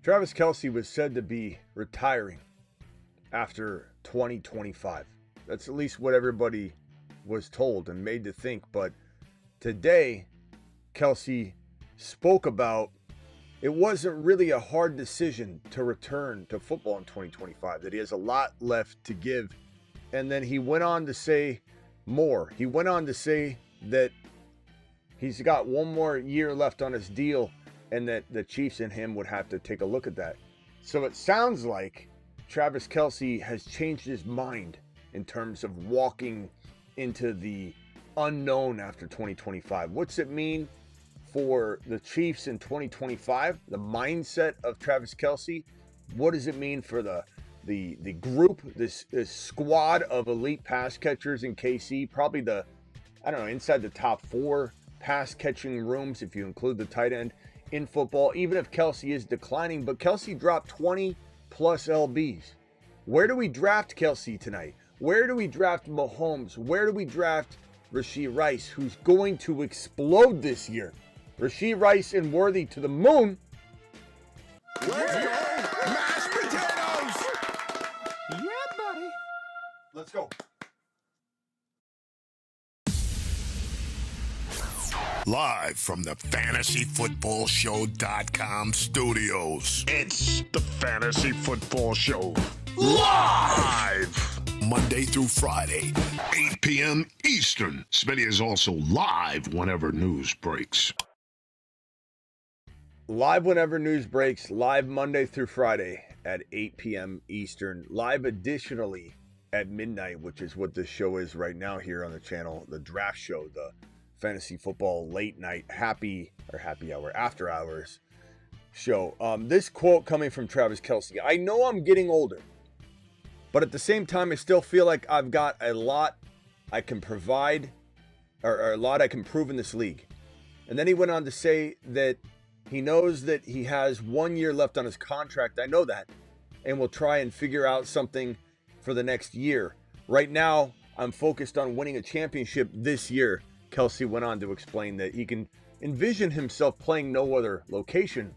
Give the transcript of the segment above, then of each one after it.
Travis Kelce was said to be retiring after 2025. That's at least what everybody was told and made to think. But today, Kelce spoke about it wasn't really a hard decision to return to football in 2025, that he has a lot left to give. And then he went on to say more. He went on to say that he's got one more year left on his deal and that the Chiefs and him would have to take a look at that. So it sounds like Travis Kelce has changed his mind in terms of walking into the unknown after 2025. What's it mean for the Chiefs in 2025? The mindset of Travis Kelce. What does it mean for the group, this squad of elite pass catchers in KC? Probably inside the top 4 pass catching rooms if you include the tight end in football, even if Kelce is declining. But Kelce dropped 20 plus LBs. Where do we draft Kelce tonight? Where do we draft Mahomes? Where do we draft Rashee Rice, who's going to explode this year? Rashee Rice and Worthy to the moon. Let's go! Mashed potatoes! Yeah, buddy. Let's go. Live from the FantasyFootballShow.com studios. It's the Fantasy Football Show. Live! Monday through Friday, 8 p.m. Eastern. Smitty is also live whenever news breaks. Live whenever news breaks. Live Monday through Friday at 8 p.m. Eastern. Live additionally at midnight, which is what this show is right now here on the channel. The draft show, the Fantasy Football late night happy hour, after hours show. This quote coming from Travis Kelce. I know I'm getting older, but at the same time, I still feel like I've got a lot I can provide or a lot I can prove in this league. And then he went on to say that he knows that he has 1 year left on his contract. I know that. And will try and figure out something for the next year. Right now, I'm focused on winning a championship this year. Kelce went on to explain that he can envision himself playing no other location.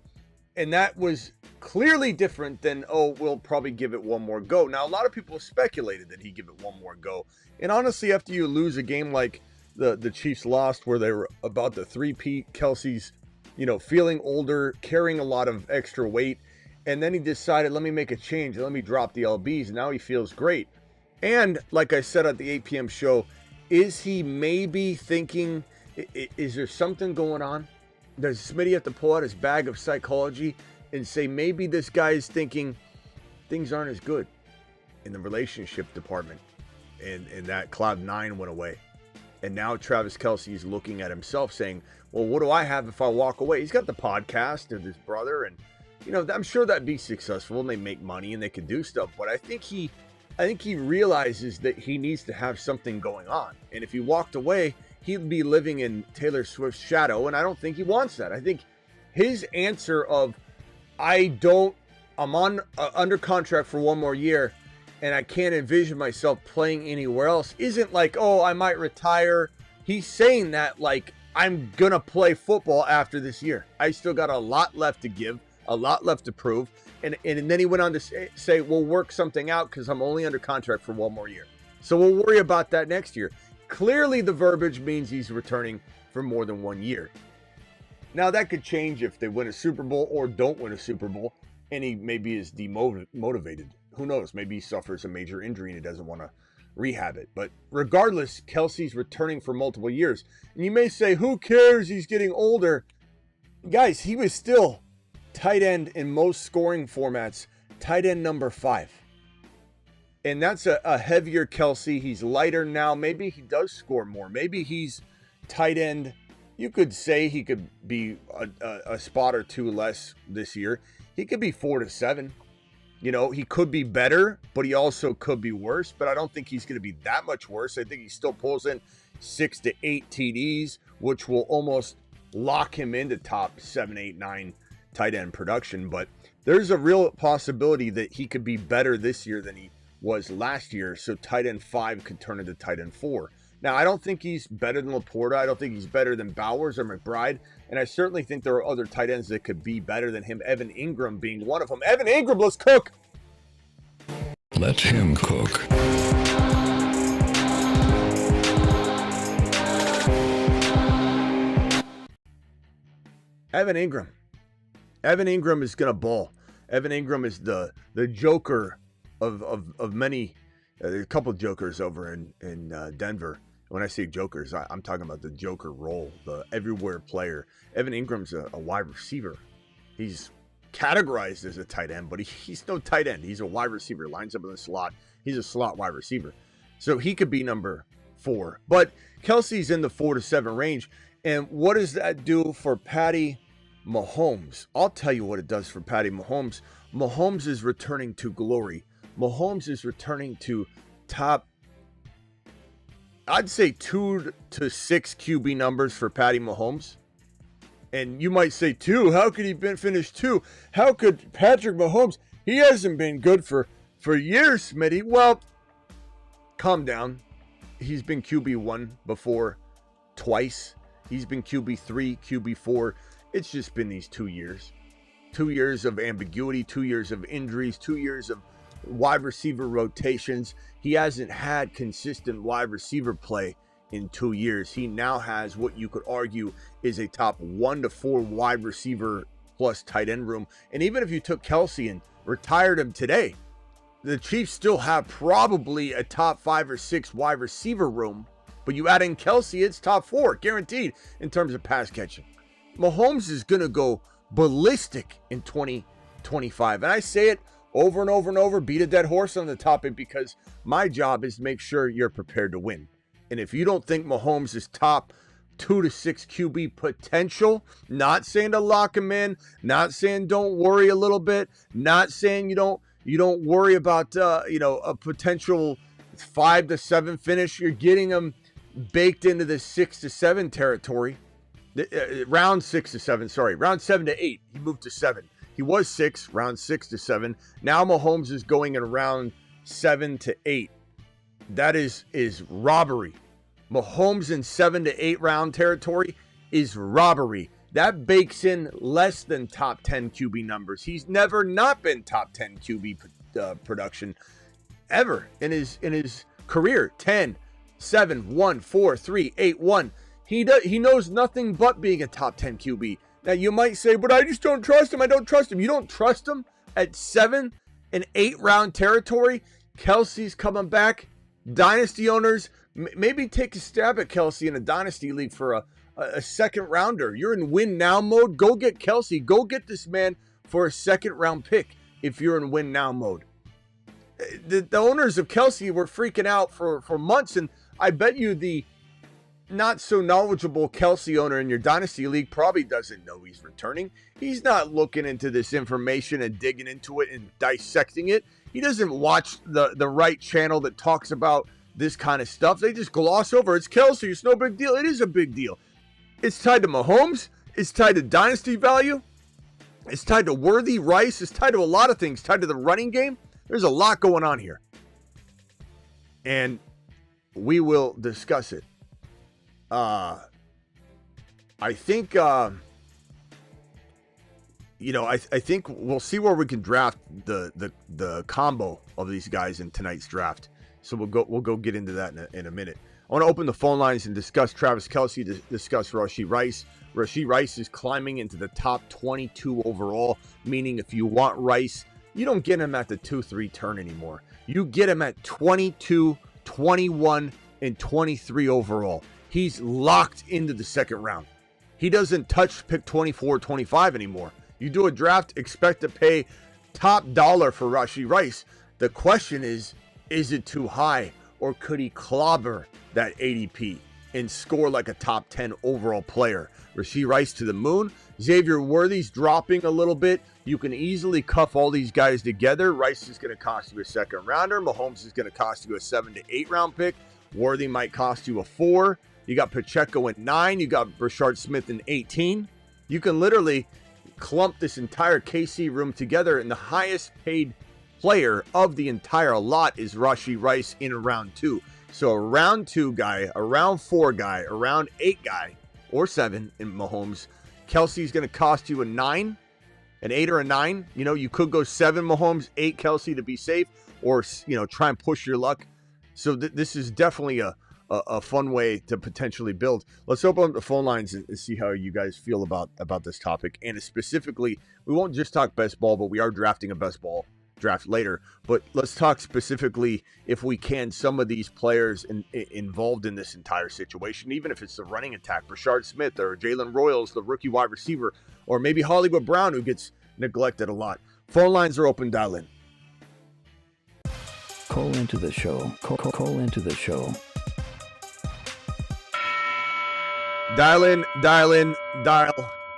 And that was clearly different than, we'll probably give it one more go. Now, a lot of people speculated that he'd give it one more go. And honestly, after you lose a game like the Chiefs lost, where they were about to three-peat, Kelce's, feeling older, carrying a lot of extra weight. And then he decided, let me make a change. Let me drop the LBs. And now he feels great. And like I said at the 8 p.m. show, is he maybe thinking, is there something going on? Does Smitty have to pull out his bag of psychology and say maybe this guy is thinking things aren't as good in the relationship department, and that cloud 9 went away? And now Travis Kelce is looking at himself saying, well, what do I have if I walk away? He's got the podcast of his brother, and I'm sure that'd be successful and they make money and they can do stuff. But I think he realizes that he needs to have something going on. And if he walked away, he'd be living in Taylor Swift's shadow. And I don't think he wants that. I think his answer of, I'm under contract for one more year and I can't envision myself playing anywhere else, isn't like, I might retire. He's saying that like, I'm going to play football after this year. I still got a lot left to give, a lot left to prove. And then he went on to say, we'll work something out because I'm only under contract for one more year. So we'll worry about that next year. Clearly, the verbiage means he's returning for more than 1 year. Now, that could change if they win a Super Bowl or don't win a Super Bowl, and he maybe is demotivated. Who knows? Maybe he suffers a major injury and he doesn't want to rehab it. But regardless, Kelce's returning for multiple years. And you may say, who cares? He's getting older. Guys, he was still tight end in most scoring formats, tight end number 5. And that's a heavier Kelce. He's lighter now. Maybe he does score more. Maybe he's tight end. You could say he could be a spot or two less this year. He could be 4 to 7. He could be better, but he also could be worse. But I don't think he's going to be that much worse. I think he still pulls in 6 to 8 TDs, which will almost lock him into top 7, 8, 9 tight end production. But there's a real possibility that he could be better this year than he was last year. So tight end 5 could turn into tight end 4. Now, I don't think he's better than Laporta. I don't think he's better than Bowers or McBride. And I certainly think there are other tight ends that could be better than him, Evan Ingram being one of them. Evan Ingram, let's cook. Let him cook. Evan Ingram. Evan Ingram is going to ball. Evan Ingram is the joker of many. There's a couple of jokers over in Denver. When I say jokers, I'm talking about the joker role, the everywhere player. Evan Ingram's a wide receiver. He's categorized as a tight end, but he's no tight end. He's a wide receiver. Lines up in the slot. He's a slot wide receiver. So he could be number 4. But Kelce's in the 4 to 7 range. And what does that do for Patty Mahomes? I'll tell you what it does for Patty Mahomes. Mahomes is returning to glory. Mahomes is returning to top, I'd say 2 to 6 QB numbers for Patty Mahomes. And you might say 2. How could he finish 2? How could Patrick Mahomes? He hasn't been good for years, Smitty. Well, calm down. He's been QB1 before twice. He's been QB3, QB4. It's just been these 2 years. 2 years of ambiguity, 2 years of injuries, 2 years of wide receiver rotations. He hasn't had consistent wide receiver play in 2 years. He now has what you could argue is a top 1 to 4 wide receiver plus tight end room. And even if you took Kelce and retired him today, the Chiefs still have probably a top 5 or 6 wide receiver room. But you add in Kelce, it's top 4, guaranteed, in terms of pass catching. Mahomes is going to go ballistic in 2025. And I say it over and over and over, beat a dead horse on the topic, because my job is to make sure you're prepared to win. And if you don't think Mahomes is top 2 to 6 QB potential, not saying to lock him in, not saying don't worry a little bit, not saying you don't worry about a potential 5 to 7 finish. You're getting him baked into the 6 to 7 territory. Round 6 to 7, sorry, round 7 to 8. He moved to 7. He was 6, round 6 to 7. Now Mahomes is going in round 7 to 8. That is robbery. Mahomes in 7 to 8 round territory is robbery. That bakes in less than top 10 QB numbers. He's never not been top 10 QB production ever in his career. 10, 7, 1, 4, 3, 8, 1. He knows nothing but being a top 10 QB. Now you might say, but I just don't trust him. I don't trust him. You don't trust him at 7 and 8 round territory. Kelce's coming back. Dynasty owners, maybe take a stab at Kelce in a dynasty league for a second rounder. You're in win now mode. Go get Kelce. Go get this man for a second round pick if you're in win now mode. The owners of Kelce were freaking out for months, and I bet you the not so knowledgeable Kelce owner in your dynasty league probably doesn't know he's returning. He's not looking into this information and digging into it and dissecting it. He doesn't watch the right channel that talks about this kind of stuff. They just gloss over. It's Kelce. It's no big deal. It is a big deal. It's tied to Mahomes. It's tied to dynasty value. It's tied to Worthy, Rice. It's tied to a lot of things. Tied to the running game. There's a lot going on here. And we will discuss it. I think, I think we'll see where we can draft the combo of these guys in tonight's draft. So we'll go get into that in a minute. I want to open the phone lines and discuss Travis Kelce, discuss Rashee Rice. Rashee Rice is climbing into the top 22 overall, meaning if you want Rice, you don't get him at the 2-3 turn anymore. You get him at 22, 21, and 23 overall. He's locked into the second round. He doesn't touch pick 24, 25 anymore. You do a draft, expect to pay top dollar for Rashee Rice. The question is it too high, or could he clobber that ADP and score like a top 10 overall player? Rashee Rice to the moon. Xavier Worthy's dropping a little bit. You can easily cuff all these guys together. Rice is going to cost you a second rounder. Mahomes is going to cost you a 7 to 8 round pick. Worthy might cost you a 4. You got Pacheco at 9. You got Rashard Smith in 18. You can literally clump this entire KC room together, and the highest paid player of the entire lot is Rashee Rice in round 2. So a round 2 guy, a round 4 guy, a round 8 guy, or 7 in Mahomes. Kelce's going to cost you a 9, an 8 or a 9. You know, you could go 7 Mahomes, 8 Kelce to be safe, or, you know, try and push your luck. So this is definitely a fun way to potentially build. Let's open up the phone lines and see how you guys feel about this topic. And specifically, we won't just talk best ball, but we are drafting a best ball draft later. But let's talk specifically, if we can, some of these players involved in this entire situation, even if it's the running attack, Rashard Smith or Jalen Royals, the rookie wide receiver, or maybe Hollywood Brown, who gets neglected a lot. Phone lines are open. Dial in. Call into the show. Call into the show. Dial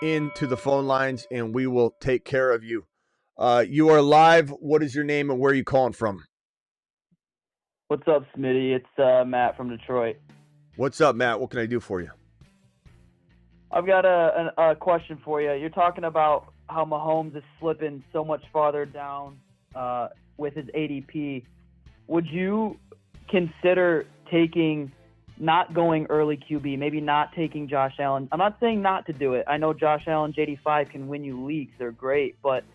into the phone lines, and we will take care of you. You are live. What is your name and where are you calling from? What's up, Smitty? It's Matt from Detroit. What's up, Matt? What can I do for you? I've got a question for you. You're talking about how Mahomes is slipping so much farther down with his ADP. Would you consider not going early QB, maybe not taking Josh Allen? I'm not saying not to do it. I know Josh Allen, JD5 can win you leagues. They're great. But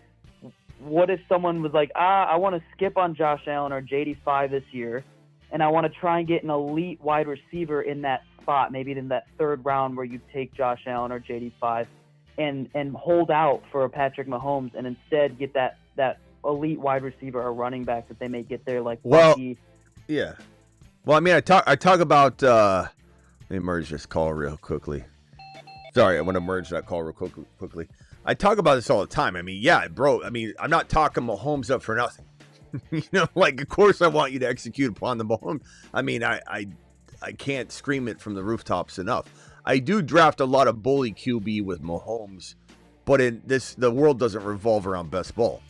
what if someone was like, I want to skip on Josh Allen or JD5 this year, and I want to try and get an elite wide receiver in that spot, maybe in that 3rd round where you take Josh Allen or JD5 and hold out for a Patrick Mahomes and instead get that elite wide receiver or running back that they may get there, like Bucky. Yeah. Well, I mean, I talk about let me merge this call real quickly. Sorry, I want to merge that call real quickly. I talk about this all the time. I mean, yeah, bro. I mean, I'm not talking Mahomes up for nothing. You know, like, of course I want you to execute upon the Mahomes. I mean, I can't scream it from the rooftops enough. I do draft a lot of bully QB with Mahomes, but in this, the world doesn't revolve around best ball.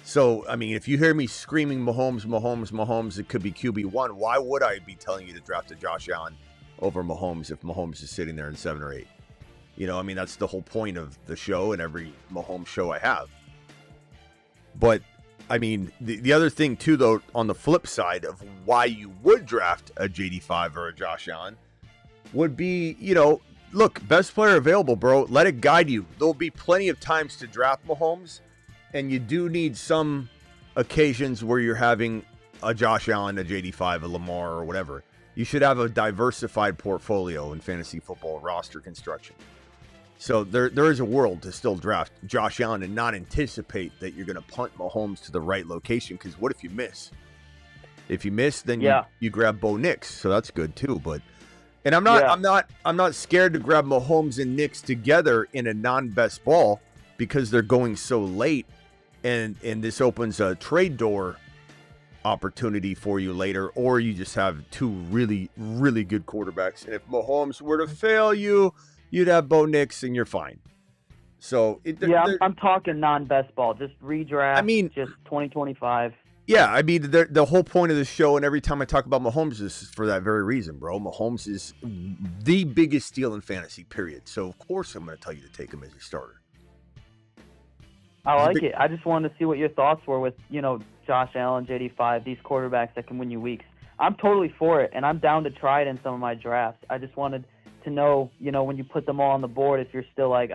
So, I mean, if you hear me screaming Mahomes, it could be QB1. Why would I be telling you to draft a Josh Allen over Mahomes if Mahomes is sitting there in 7 or 8? You know, I mean, that's the whole point of the show and every Mahomes show I have. But, I mean, the other thing, too, though, on the flip side of why you would draft a JD5 or a Josh Allen would be, you know, look, best player available, bro. Let it guide you. There'll be plenty of times to draft Mahomes. And you do need some occasions where you're having a Josh Allen, a JD5, a Lamar, or whatever. You should have a diversified portfolio in fantasy football roster construction. So there is a world to still draft Josh Allen and not anticipate that you're going to punt Mahomes to the right location. Because what if you miss? If you miss, then you grab Bo Nix. So that's good too. And I'm not scared to grab Mahomes and Nix together in a non-best ball because they're going so late. And this opens a trade door opportunity for you later, or you just have 2 really, really good quarterbacks. And if Mahomes were to fail you, you'd have Bo Nix and you're fine. So I'm talking non-best ball, just redraft. I mean, just 2025. Yeah, I mean, the whole point of the show, and every time I talk about Mahomes, is for that very reason, bro. Mahomes is the biggest steal in fantasy, period. So of course I'm going to tell you to take him as your starter. I like it. I just wanted to see what your thoughts were with, you know, Josh Allen, JD5, these quarterbacks that can win you weeks. I'm totally for it, and I'm down to try it in some of my drafts. I just wanted to know, you know, when you put them all on the board, if you're still like,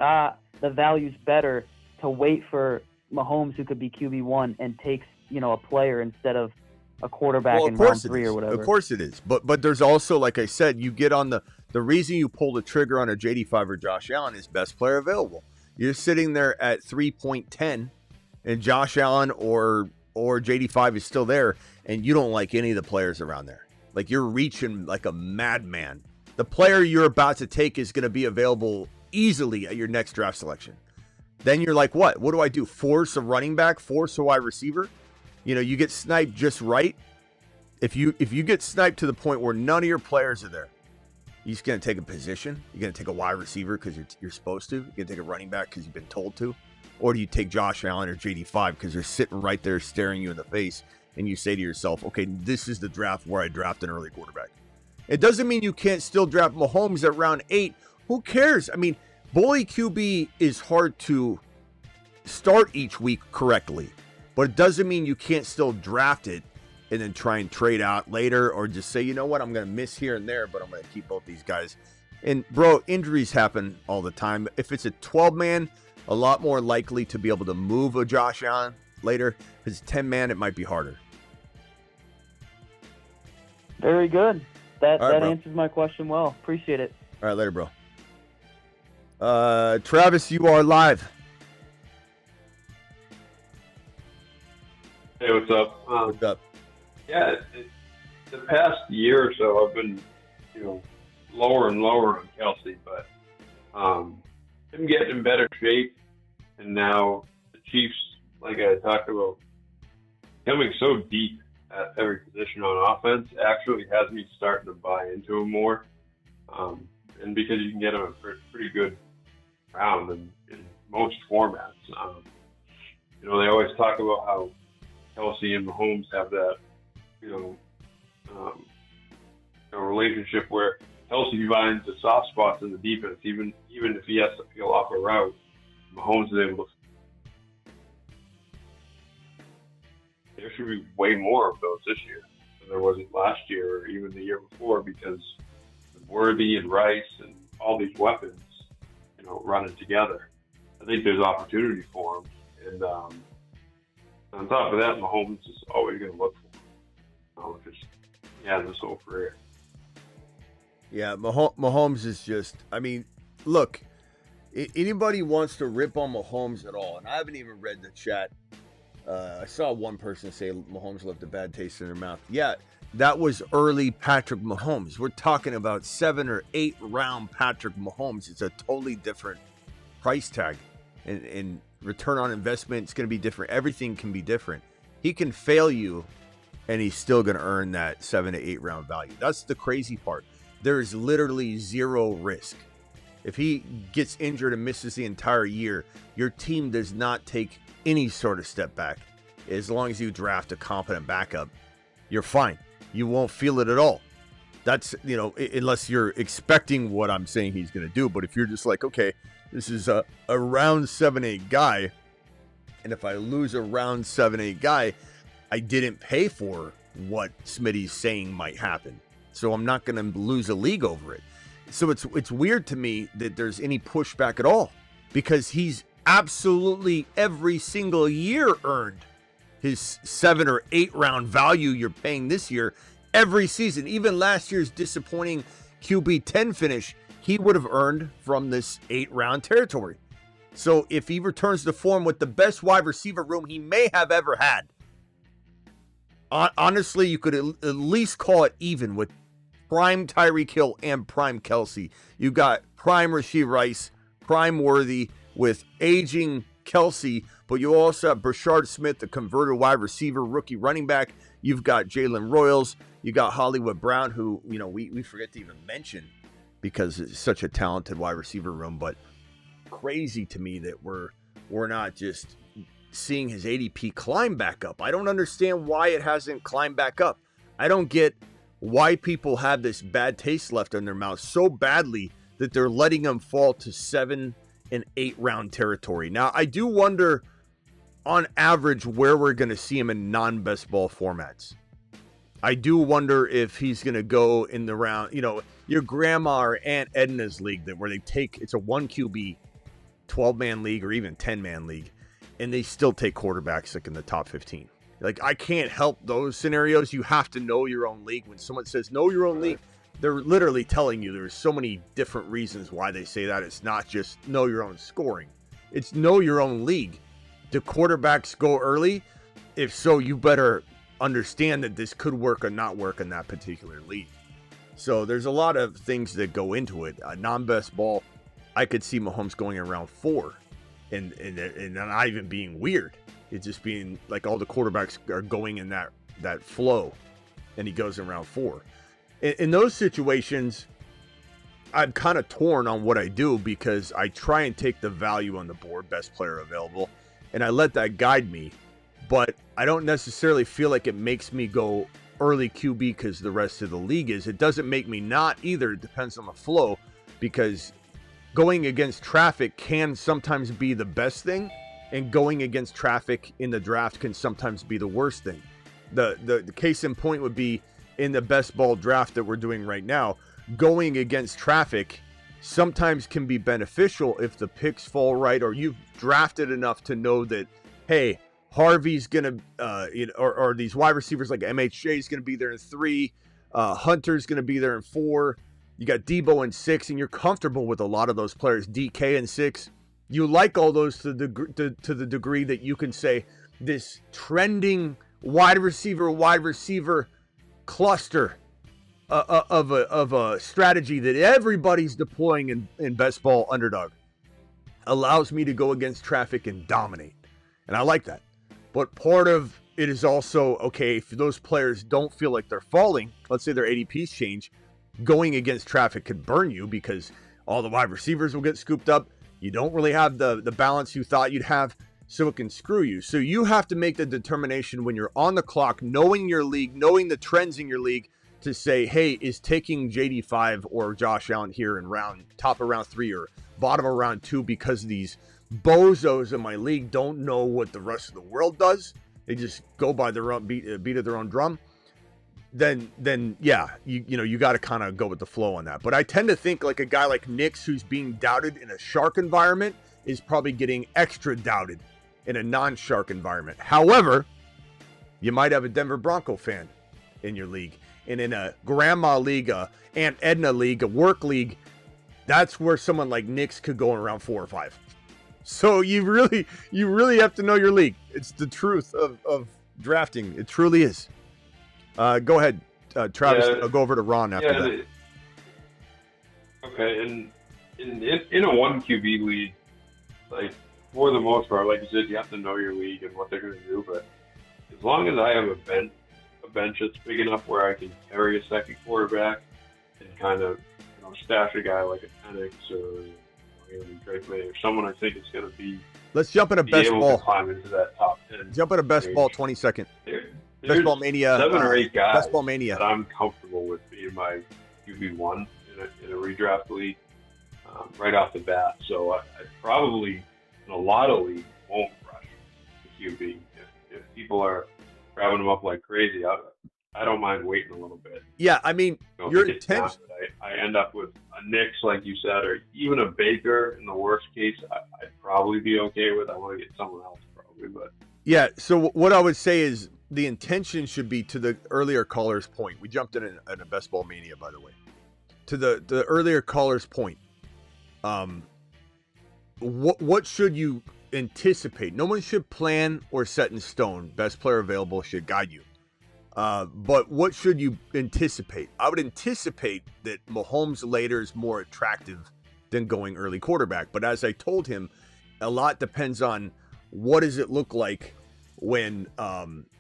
the value's better to wait for Mahomes, who could be QB1, and takes, you know, a player instead of a quarterback in round 3 or whatever. Of course it is. But there's also, like I said, you get on the reason you pull the trigger on a JD5 or Josh Allen is best player available. You're sitting there at 3.10, and Josh Allen or JD5 is still there, and you don't like any of the players around there. Like, you're reaching like a madman. The player you're about to take is going to be available easily at your next draft selection. Then you're like, what? What do I do? Force a running back? Force a wide receiver? You know, you get sniped just right. If you get sniped to the point where none of your players are there, you're just going to take a position. You're going to take a wide receiver because you're supposed to. You're going to take a running back because you've been told to. Or do you take Josh Allen or JD5 because they're sitting right there staring you in the face, and you say to yourself, okay, this is the draft where I draft an early quarterback. It doesn't mean you can't still draft Mahomes at round 8. Who cares? I mean, bully QB is hard to start each week correctly, but it doesn't mean you can't still draft it and then try and trade out later, or just say, you know what, I'm going to miss here and there, but I'm going to keep both these guys. And bro, injuries happen all the time. If it's a 12-man, a lot more likely to be able to move a Josh Allen later. If it's a 10-man, it might be harder. Very good. That All right, bro. answers my question well. Appreciate it. All right, later, bro. Travis, you are live. Hey, what's up? What's up? Yeah, the past year or so, I've been, lower and lower on Kelce, but him getting in better shape, and now the Chiefs, like I talked about, coming so deep at every position on offense actually has me starting to buy into him more, and because you can get him a pretty good round in most formats. They always talk about how Kelce and Mahomes have that, relationship where Kelce finds the soft spots in the defense, even if he has to peel off a route. Mahomes is able to. There should be way more of those this year than there wasn't last year or even the year before, because Worthy and Rice and all these weapons, running together. I think there's opportunity for them, and on top of that, Mahomes is always going to look for him. His whole career. Yeah, Mahomes is just, look, anybody wants to rip on Mahomes at all, and I haven't even read the chat. I saw one person say Mahomes left a bad taste in their mouth. Yeah, that was early Patrick Mahomes. We're talking about 7 or 8 round Patrick Mahomes. It's a totally different price tag, and return on investment, it's going to be different. Everything can be different. He can fail you, and he's still going to earn that 7 to 8 round value. That's the crazy part. There is literally zero risk. If he gets injured and misses the entire year, your team does not take any sort of step back. As long as you draft a competent backup, you're fine. You won't feel it at all. That's, unless you're expecting what I'm saying he's going to do. But if you're just like, okay, this is a round 7-8 guy, and if I lose a round 7-8 guy, I didn't pay for what Smitty's saying might happen. So I'm not going to lose a league over it. So it's weird to me that there's any pushback at all, because he's absolutely every single year earned his 7 or 8 round value you're paying this year every season. Even last year's disappointing QB 10 finish, he would have earned from this 8 round territory. So if he returns to form with the best wide receiver room he may have ever had, honestly, you could at least call it even with prime Tyreek Hill and prime Kelce. You got prime Rashee Rice, prime Worthy with aging Kelce, but you also have Brashard Smith, the converted wide receiver, rookie running back. You've got Jalen Royals. You got Hollywood Brown, who, we forget to even mention because it's such a talented wide receiver room. But crazy to me that we're not just seeing his ADP climb back up. I don't understand why it hasn't climbed back up. I don't get why people have this bad taste left in their mouth so badly that they're letting him fall to 7 and 8 round territory. Now, I do wonder on average where we're going to see him in non-best ball formats. I do wonder if he's going to go in the round, your grandma or Aunt Edna's league where they take, it's a 1 QB 12-man league or even 10-man league, and they still take quarterbacks like in the top 15. Like, I can't help those scenarios. You have to know your own league. When someone says know your own league, they're literally telling you there's so many different reasons why they say that. It's not just know your own scoring. It's know your own league. Do quarterbacks go early? If so, you better understand that this could work or not work in that particular league. So there's a lot of things that go into it. Non-best ball, I could see Mahomes going around 4 and not even being weird. It's just being like all the quarterbacks are going in that flow, and he goes in round 4. In those situations, I'm kind of torn on what I do, because I try and take the value on the board, best player available, and I let that guide me. But I don't necessarily feel like it makes me go early QB because the rest of the league is. It doesn't make me not either. It depends on the flow, because going against traffic can sometimes be the best thing, and going against traffic in the draft can sometimes be the worst thing. The case in point would be in the best ball draft that we're doing right now, going against traffic sometimes can be beneficial if the picks fall right, or you've drafted enough to know that, hey, Harvey's gonna, or these wide receivers like MHJ is gonna be there in 3, Hunter's gonna be there in 4. You got Debo in 6, and you're comfortable with a lot of those players. DK in 6. You like all those to the degree that you can say this trending wide receiver cluster of a strategy that everybody's deploying in best ball underdog allows me to go against traffic and dominate. And I like that. But part of it is also, okay, if those players don't feel like they're falling, let's say their ADPs change, going against traffic could burn you because all the wide receivers will get scooped up. You don't really have the balance you thought you'd have, so it can screw you. So you have to make the determination when you're on the clock, knowing your league, knowing the trends in your league, to say, hey, is taking JD5 or Josh Allen here in top of round 3 or bottom of round 2 because these bozos in my league don't know what the rest of the world does. They just go by their own beat of their own drum. Then yeah, you got to kind of go with the flow on that. But I tend to think like a guy like Nix, who's being doubted in a shark environment, is probably getting extra doubted in a non-shark environment. However, you might have a Denver Bronco fan in your league, and in a grandma league, a Aunt Edna league, a work league, that's where someone like Nix could go in round 4 or 5. So you really have to know your league. It's the truth of drafting. It truly is. Go ahead, Travis. Yeah, I'll go over to Ron after that. Okay, and in a 1 QB league, like for the most part, like you said, you have to know your league and what they're going to do. But as long as I have a bench that's big enough where I can carry a second quarterback and kind of stash a guy like a Penix or Drake May or someone I think is going to be. Let's jump into best ball. To climb into that top 10. Jump into best ball 20 second. Best ball mania. 7 or 8 guys best ball mania that I'm comfortable with being my QB1 in a redraft league right off the bat. So I probably in a lot of leagues won't rush the QB. If people are grabbing them up like crazy, I don't mind waiting a little bit. Yeah, I mean, your intention. I end up with a Nix, like you said, or even a Baker in the worst case. I'd probably be okay with. I want to get someone else probably, but yeah. So what I would say is the intention should be, to the earlier caller's point. We jumped in a best ball mania, by the way. To the earlier caller's point, what should you anticipate? No one should plan or set in stone. Best player available should guide you. But what should you anticipate? I would anticipate that Mahomes later is more attractive than going early quarterback. But as I told him, a lot depends on what does it look like when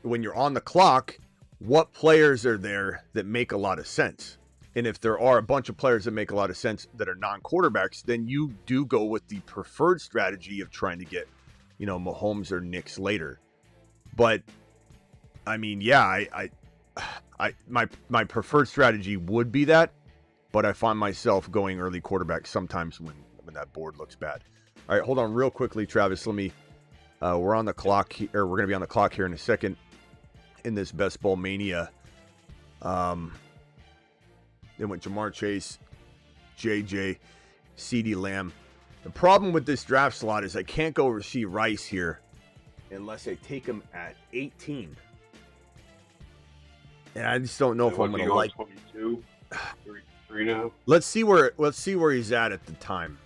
you're on the clock, what players are there that make a lot of sense. And if there are a bunch of players that make a lot of sense that are non-quarterbacks, then you do go with the preferred strategy of trying to get, Mahomes or Nix later. But I mean, yeah, my preferred strategy would be that, but I find myself going early quarterback sometimes when that board looks bad. All right, hold on real quickly, Travis. Let me. We're on the clock here. We're going to be on the clock here in a second in this best ball mania. They went Jamar Chase, JJ, CeeDee Lamb. The problem with this draft slot is I can't go Rashee Rice here unless I take him at 18. And I just don't know if I'm going to like 22, 3 now. Let's see where he's at the time.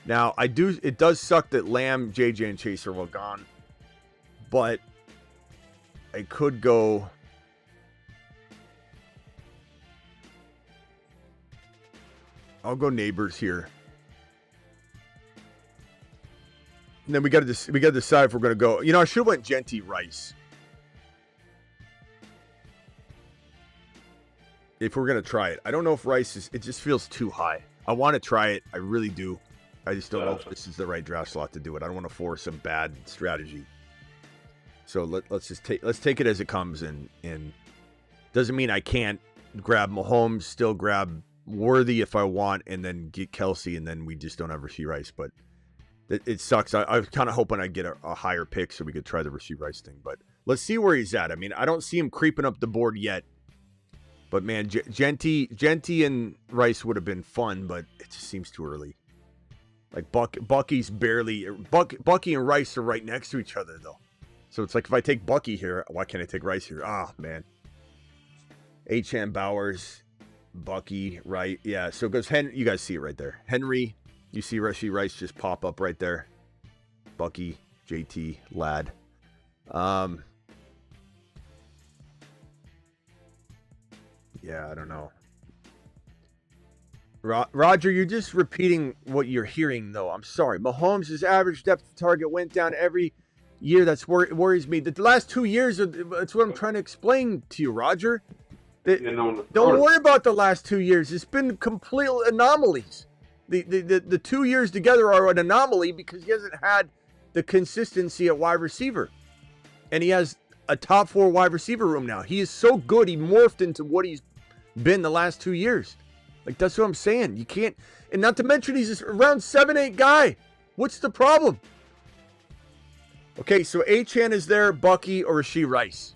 Now, it does suck that Lamb, JJ, and Chase are all gone. But I could go. I'll go Neighbors here. And then we got to decide if we're going to go. I should have went Genty Rice. If we're going to try it. I don't know if Rice it just feels too high. I want to try it. I really do. I just don't know if this is the right draft slot to do it. I don't want to force some bad strategy. So let's take it as it comes, and doesn't mean I can't grab Mahomes, still grab Worthy if I want, and then get Kelce, and then we just don't have Rashee Rice. But it sucks. I was kind of hoping I'd get a higher pick so we could try the Rashee Rice thing. But let's see where he's at. I mean, I don't see him creeping up the board yet. But, man, Genty and Rice would have been fun, but it just seems too early. Like, Bucky's barely – Bucky and Rice are right next to each other, though. So it's like if I take Bucky here, why can't I take Rice here? Ah, man. Achane, Bowers, Bucky, right. Yeah, so it goes – you guys see it right there. Henry, you see Rashee Rice just pop up right there. Bucky, JT, Ladd. Yeah, I don't know. Roger, you're just repeating what you're hearing, though. I'm sorry. Mahomes' average depth of target went down every year. That's where it worries me. The last 2 years, that's what I'm trying to explain to you, Roger. Don't worry about the last 2 years. It's been complete anomalies. The 2 years together are an anomaly because he hasn't had the consistency at wide receiver. And he has a top 4 wide receiver room now. He is so good. He morphed into what he's been the last 2 years. Like, that's what I'm saying. You can't, and not to mention he's around 7'8" guy. What's the problem? Okay, so Achane is there, Bucky, or Rashee Rice.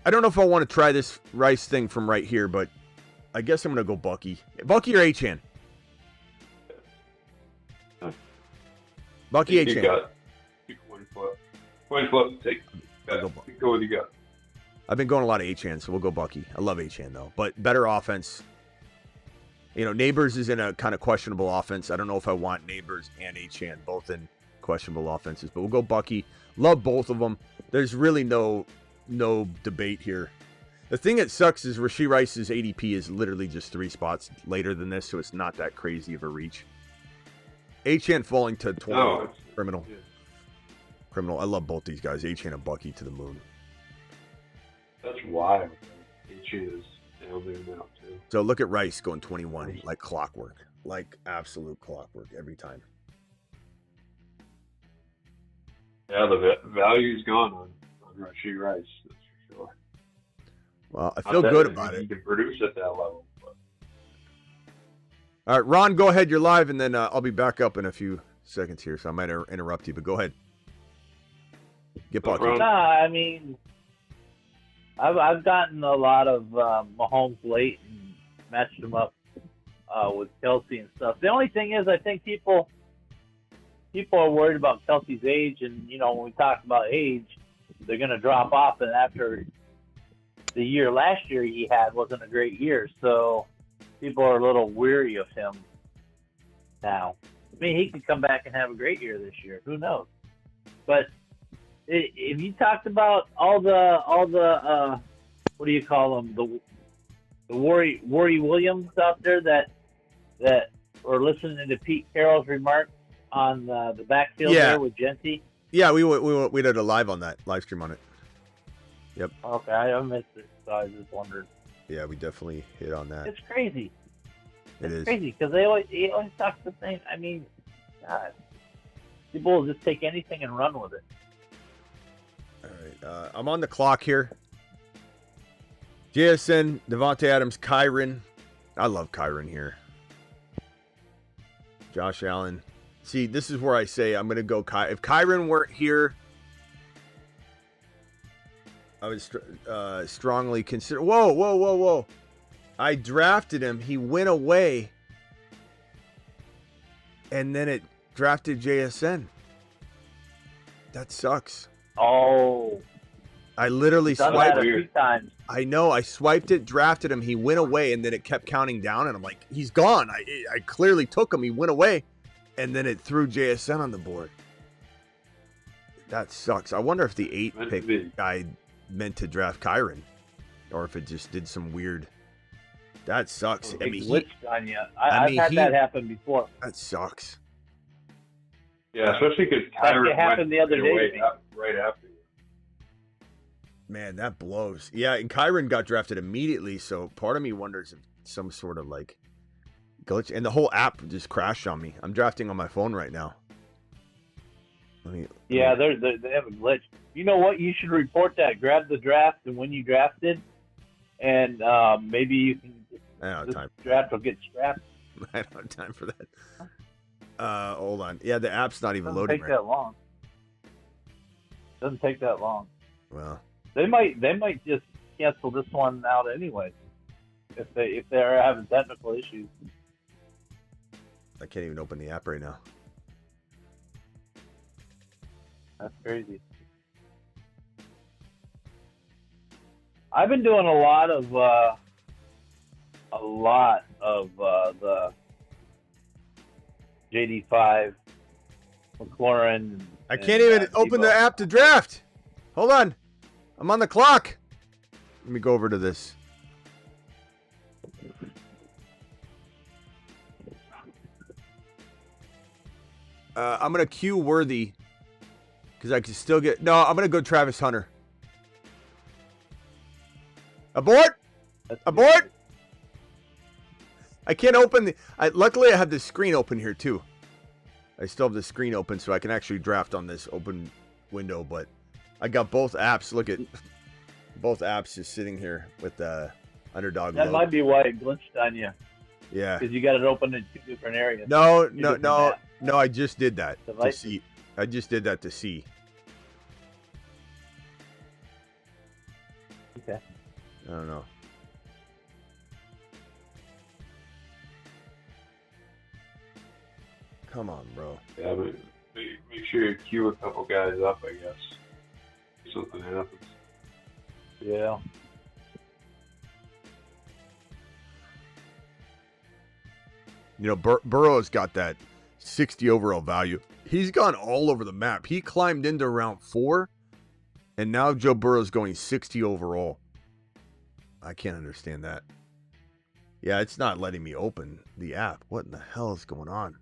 I don't know if I want to try this Rice thing from right here, but I guess I'm going to go Bucky. Bucky or Achane? Bucky, Achane. You got it. Pick coin flip. Take go with you got. I've been going a lot of Achane, so we'll go Bucky. I love Achane, though. But better offense. You know, Neighbors is in a kind of questionable offense. I don't know if I want Neighbors and Achane both in questionable offenses, but we'll go Bucky. Love both of them. There's really no debate here. The thing that sucks is Rashee Rice's ADP is literally just 3 spots later than this, so it's not that crazy of a reach. Achane falling to 20. No, criminal. Yeah. Criminal. I love both these guys, Achane and Bucky, to the moon. That's wild. Achane is down there now, too. So look at Rice going 21, like clockwork. Like absolute clockwork every time. Yeah, the value's gone on Rashee Rice, that's for sure. Well, I feel good about it. He can produce at that level. But. All right, Ron, go ahead. You're live, and then I'll be back up in a few seconds here, so I might interrupt you, but go ahead. Get Bucky. Nah, I mean, I've gotten a lot of Mahomes late and matched him up with Kelce and stuff. The only thing is, I think people are worried about Kelce's age, and you know, when we talk about age, they're going to drop off. And after the year last year he had wasn't a great year, so people are a little weary of him now. I mean, he could come back and have a great year this year. Who knows? But if you talked about all the what do you call them, the Worry Williams out there that were listening to Pete Carroll's remarks on the backfield there with Genty. Yeah, we did a live stream on it. Yep. Okay, I missed it, so I was just wondering. Yeah, we definitely hit on that. It's crazy. It is crazy because he always talks the same. I mean, God, people will just take anything and run with it. All right, I'm on the clock here. JSN, Devontae Adams, Kyron. I love Kyron here. Josh Allen. See, this is where I say I'm going to go. If Kyron weren't here, I would strongly consider. Whoa. I drafted him. He went away. And then it drafted JSN. That sucks. Oh. I literally swiped it. A few times. I know. I swiped it, drafted him. He went away, and then it kept counting down. And I'm like, he's gone. I clearly took him. He went away. And then it threw JSN on the board. That sucks. I wonder if the 8 pick guy meant to draft Kyron, or if it just did some weird. That sucks. I mean, glitched on you. I've had that happen before. That sucks. Yeah, especially because Kyron happened the other day. Right after. Man, that blows. Yeah, and Kyron got drafted immediately, so part of me wonders if some sort of like glitch, and the whole app just crashed on me. I'm drafting on my phone right now. They have a glitch. You know what? You should report that. Grab the draft, and when you drafted, and maybe you can. I don't have time. Draft will get scrapped. I don't have time for that. Hold on. Yeah, the app's not even Doesn't loading. take that long. Doesn't take that long. Well, They might just cancel this one out anyway if they're having technical issues. I can't even open the app right now. That's crazy. I've been doing a lot of the JD5, McLaurin. I can't even open the app to draft. Hold on. I'm on the clock. Let me go over to this. I'm going to queue Worthy because I can still get... No, I'm going to go Travis Hunter. Abort! Abort! I can't open the... Luckily, I have the screen open here, too. I still have the screen open, so I can actually draft on this open window, but I got both apps. Look at both apps just sitting here with the underdog That logo. might be why it glitched on you. Yeah. Because you got it open in two different areas. No, Two no, different no, apps. no. I just did that to Devices. see. I just did that to see. Okay. I don't know. Come on, bro. Yeah, but make sure you queue a couple guys up, I guess. If something happens. Yeah. You know, Burrow's got that 60 overall value. He's gone all over the map. He climbed into round 4, and now Joe Burrow's going 60 overall. I can't understand that. Yeah, it's not letting me open the app. What in the hell is going on?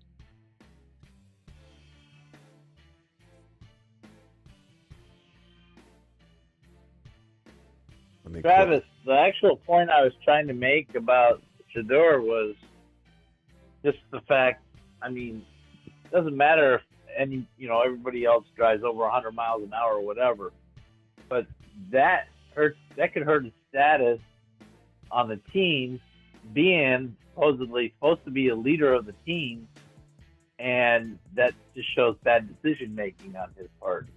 Let me Travis, the actual point I was trying to make about Shador was just the fact, I mean, it doesn't matter if everybody else drives over 100 miles an hour or whatever, but that could hurt his status on the team, being supposedly supposed to be a leader of the team, and that just shows bad decision making on his part.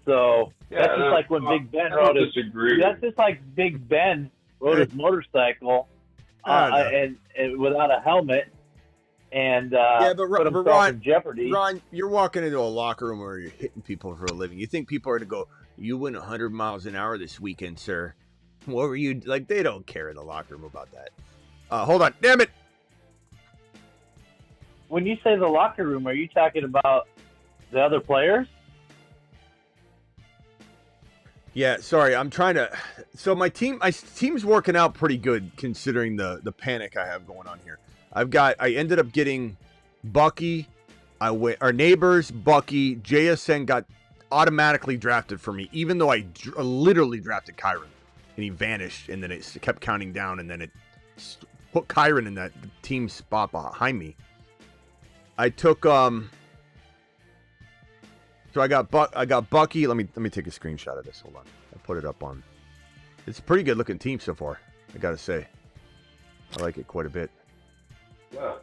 So that's just like when Big Ben rode his. That's just like Big Ben rode his motorcycle and without a helmet, and put himself in jeopardy. Ron, you're walking into a locker room where you're hitting people for a living. You think people are going to go, "You went 100 miles an hour this weekend, sir"? What were you like? They don't care in the locker room about that. Hold on, damn it! When you say the locker room, are you talking about the other players? Yeah, sorry. I'm trying to. So my team's working out pretty good considering the panic I have going on here. I ended up getting Bucky. Our neighbors, Bucky, JSN got automatically drafted for me, even though I literally drafted Kyron, and he vanished, and then it kept counting down, and then it put Kyron in that team spot behind me. I took So I got Bucky. Let me take a screenshot of this. Hold on. I put it up on. It's a pretty good looking team so far, I gotta say. I like it quite a bit. Yeah,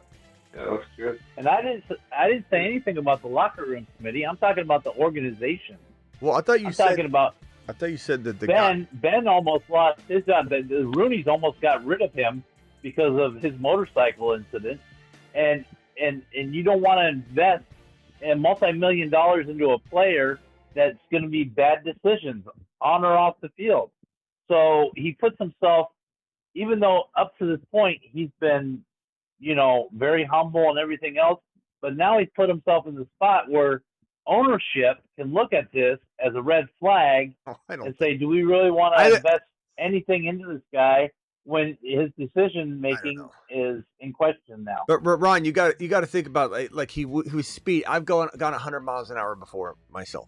it looks good. And I didn't say anything about the locker room, Smitty. I'm talking about the organization. Well, I thought you said that the Ben almost lost his job. The Rooney's almost got rid of him because of his motorcycle incident, and you don't want to invest and multi-million dollars into a player that's going to be bad decisions on or off the field. So he puts himself, even though up to this point he's been, very humble and everything else, but now he's put himself in the spot where ownership can look at this as a red flag and say, do we really want to invest anything into this guy when his decision making is in question now? But Ron, you got to think about like he was speed. I've gone 100 miles an hour before myself.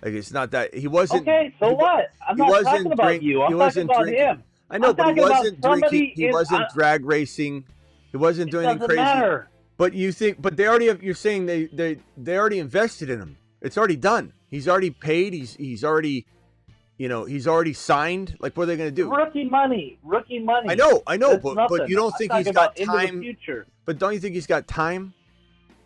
Like it's not that he wasn't. Okay, so what? I'm not talking about you. I'm talking about him. I know, but he wasn't drinking. He wasn't drag racing. He wasn't doing anything crazy. Matter. But you think? But they already have. You're saying they already invested in him. It's already done. He's already paid. He's already. He's already signed. Like, what are they going to do? Rookie money. I know, That's but you don't think he's got time? Into the future. But don't you think he's got time?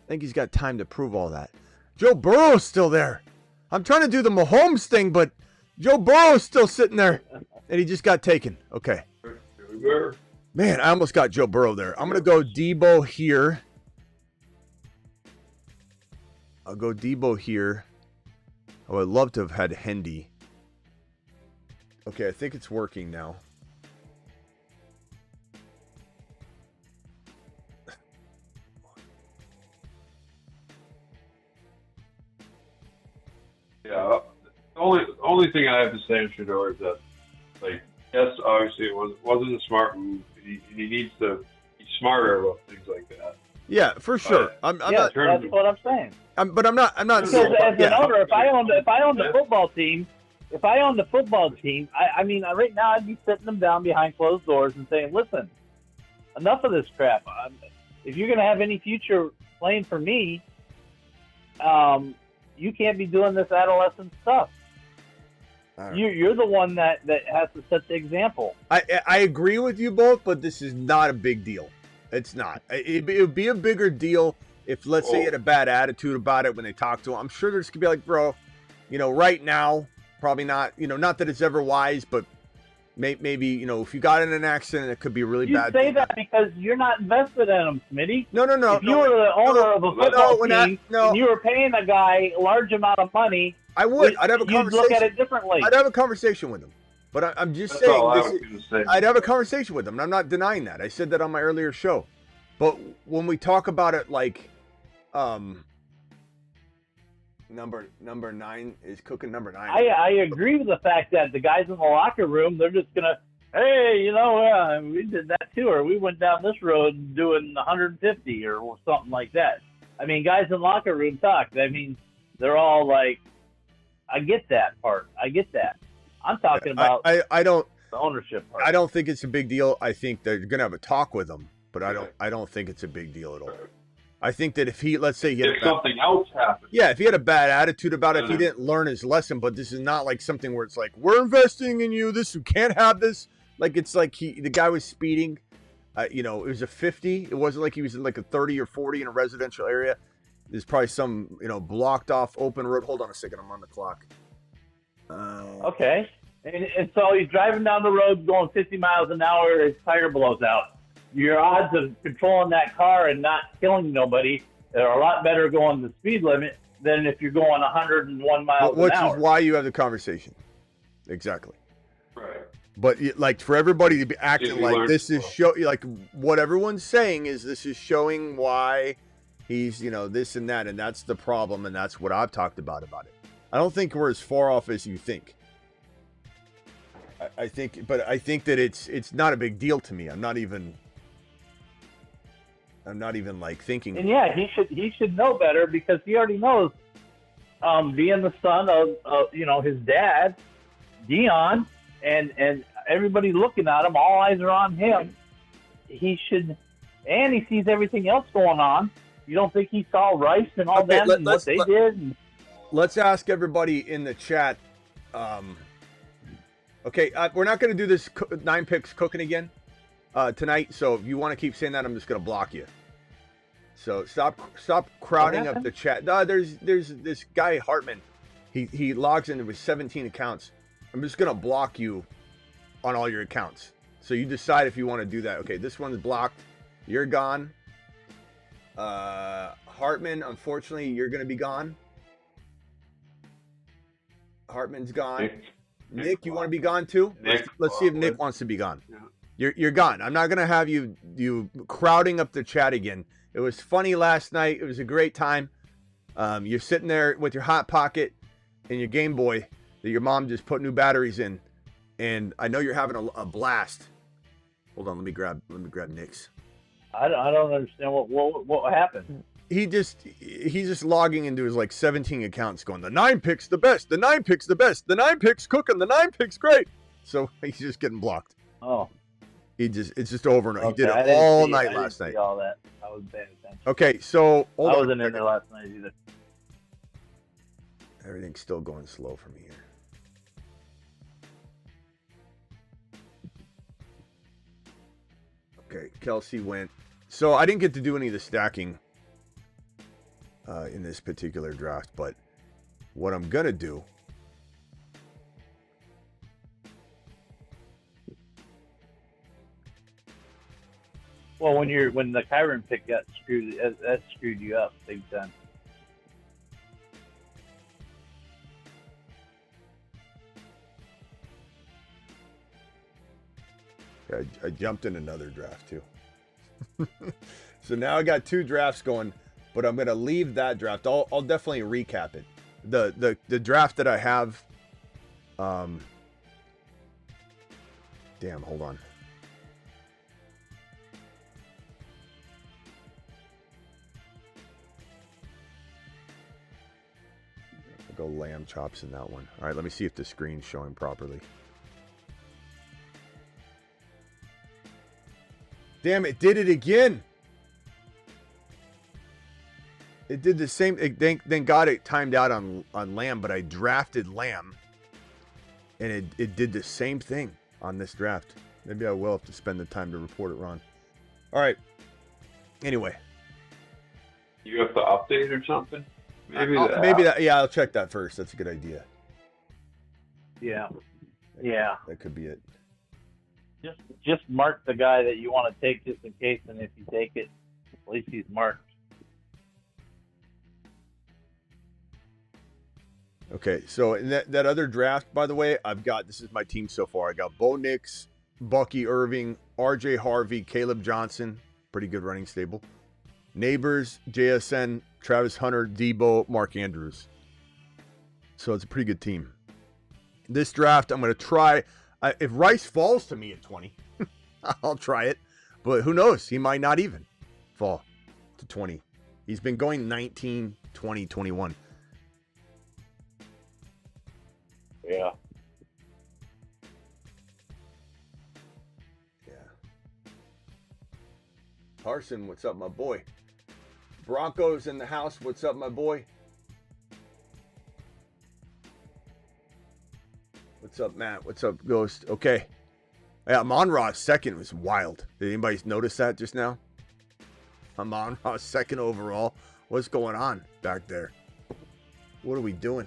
think he's got time to prove all that. Joe Burrow's still there. I'm trying to do the Mahomes thing, but Joe Burrow's still sitting there, and he just got taken. Okay. Man, I almost got Joe Burrow there. I'm going to go Debo here. I'll go Debo here. I would love to have had Hendy. Okay, I think it's working now. Yeah, the only thing I have to say, Shador, is that, like, yes, obviously it wasn't a smart move. He needs to be smarter about things like that. Yeah, for sure. I'm not. That's what I'm saying. But I'm not. Because as an owner, if I owned the football team, I mean, right now I'd be sitting them down behind closed doors and saying, "Listen, enough of this crap. If you're going to have any future playing for me, you can't be doing this adolescent stuff. You're the one that has to set the example." I agree with you both, but this is not a big deal. It's not. It would be a bigger deal if, let's say, he had a bad attitude about it when they talk to him. I'm sure they're just going to be like, bro, right now, probably not, not that it's ever wise, but maybe, if you got in an accident, it could be really bad. You say that because you're not invested in them, Smitty. No. If you were the owner of a football team and you were paying a guy a large amount of money, I would. I'd have a conversation. You'd look at it differently. I'd have a conversation with him. But I'm just saying, I'd have a conversation with him, and I'm not denying that. I said that on my earlier show. But when we talk about it like number 9 is cooking number 9. I agree with the fact that the guys in the locker room, they're just going to, hey, we did that too, or we went down this road doing 150 or something like that. I mean, guys in the locker room talk. I mean, they're all like, I get that part. I get that. I'm talking about I don't the ownership part. I don't think it's a big deal. I think they're gonna have a talk with him, but I don't think it's a big deal at all. I think that if he, let's say he had something else happened. Yeah, if he had a bad attitude about it, if he didn't learn his lesson, but this is not like something where it's like, we're investing in you, you can't have this. Like, it's like the guy was speeding, it was a 50. It wasn't like he was in like a 30 or 40 in a residential area. There's probably some, blocked off open road. Hold on a second, I'm on the clock. Okay. And so he's driving down the road going 50 miles an hour, his tire blows out. Your odds of controlling that car and not killing nobody are a lot better going the speed limit than if you're going 101 miles an hour. Which is why you have the conversation. Exactly. Right. But like for everybody to be acting like this is like what everyone's saying is this is showing why he's, this and that, and that's the problem, and that's what I've talked about it. I don't think we're as far off as you think. I think that it's not a big deal to me. I'm not even like thinking. And yeah, he should know better because he already knows. Being the son of his dad, Dion, and everybody looking at him, all eyes are on him. He should, and he sees everything else going on. You don't think he saw Rice and all them and what they did? Let's ask everybody in the chat. Okay, we're not going to do this 9 picks cooking again tonight. So if you want to keep saying that, I'm just going to block you. So stop crowding up the chat. No, there's this guy Hartman. He logs into his 17 accounts. I'm just going to block you on all your accounts. So you decide if you want to do that. Okay, this one's blocked. You're gone. Hartman, unfortunately, you're going to be gone. Hartman's gone. Nick, you want to be gone too? Let's see if Nick wants to be gone. Yeah. You're gone. I'm not going to have you crowding up the chat again. It was funny last night. It was a great time. You're sitting there with your Hot Pocket and your Game Boy that your mom just put new batteries in, and I know you're having a blast. Hold on, let me grab Nick's. I don't understand what happened. He's just logging into his like 17 accounts going, the 9 picks the best, the 9 picks the best, the 9 picks cooking, the 9 picks great. So he's just getting blocked. Oh. It's just over and over. He did it all night last night. All that. I wasn't paying attention. Okay, so I wasn't in there last night either. Everything's still going slow for me here. Okay, Kelce went. So I didn't get to do any of the stacking. in this particular draft. But what I'm gonna do. Well, when the Kyron pick got screwed, that screwed you up big time. I jumped in another draft too. So now I got 2 drafts going, but I'm gonna leave that draft. I'll definitely recap it. The draft that I have. Damn, hold on. I'll go lamb chops in that one. All right, let me see if the screen's showing properly. Damn, it did it again. It did the same. Thank God it timed out on Lamb, but I drafted Lamb, and it did the same thing on this draft. Maybe I will have to spend the time to report it wrong. All right. Anyway. You have to update or something? Maybe that. Yeah, I'll check that first. That's a good idea. Yeah. That could be it. Just mark the guy that you want to take just in case, and if you take it, at least he's marked. Okay, so in that other draft, by the way, this is my team so far. I got Bo Nix, Bucky Irving, RJ Harvey, Caleb Johnson, pretty good running stable. Neighbors, JSN, Travis Hunter, Debo, Mark Andrews. So it's a pretty good team. This draft, I'm going to try. If Rice falls to me at 20, I'll try it. But who knows? He might not even fall to 20. He's been going 19, 20, 21. Yeah. Carson, what's up, my boy? Broncos in the house. What's up, my boy? What's up, Matt? What's up, Ghost? Okay. Yeah, Amon-Ra's second was wild. Did anybody notice that just now? Amon-Ra's second overall. What's going on back there? What are we doing?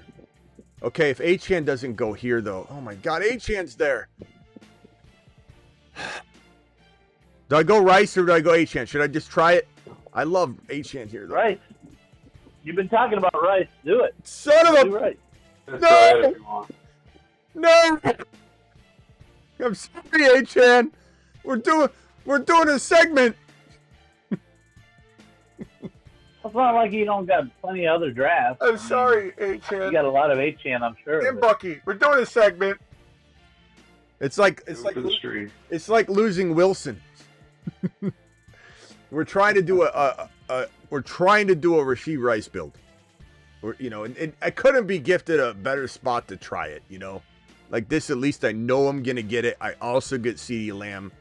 Okay, if Achane doesn't go here, though. Oh, my God. Achane's there. Do I go Rice or do I go Achane? Should I just try it? I love Achane here, though. Rice. You've been talking about Rice. Do it. Son of a... Do Rice. No! No! I'm sorry, Achane. We're doing a segment. It's not like you don't got plenty of other drafts. I'm sorry, Achane. You got a lot of Achane, I'm sure. And Bucky, we're doing a segment. It's like losing Wilson. We're trying to do a Rashee Rice build. And I couldn't be gifted a better spot to try it, Like this, at least I know I'm gonna get it. I also get CeeDee Lamb.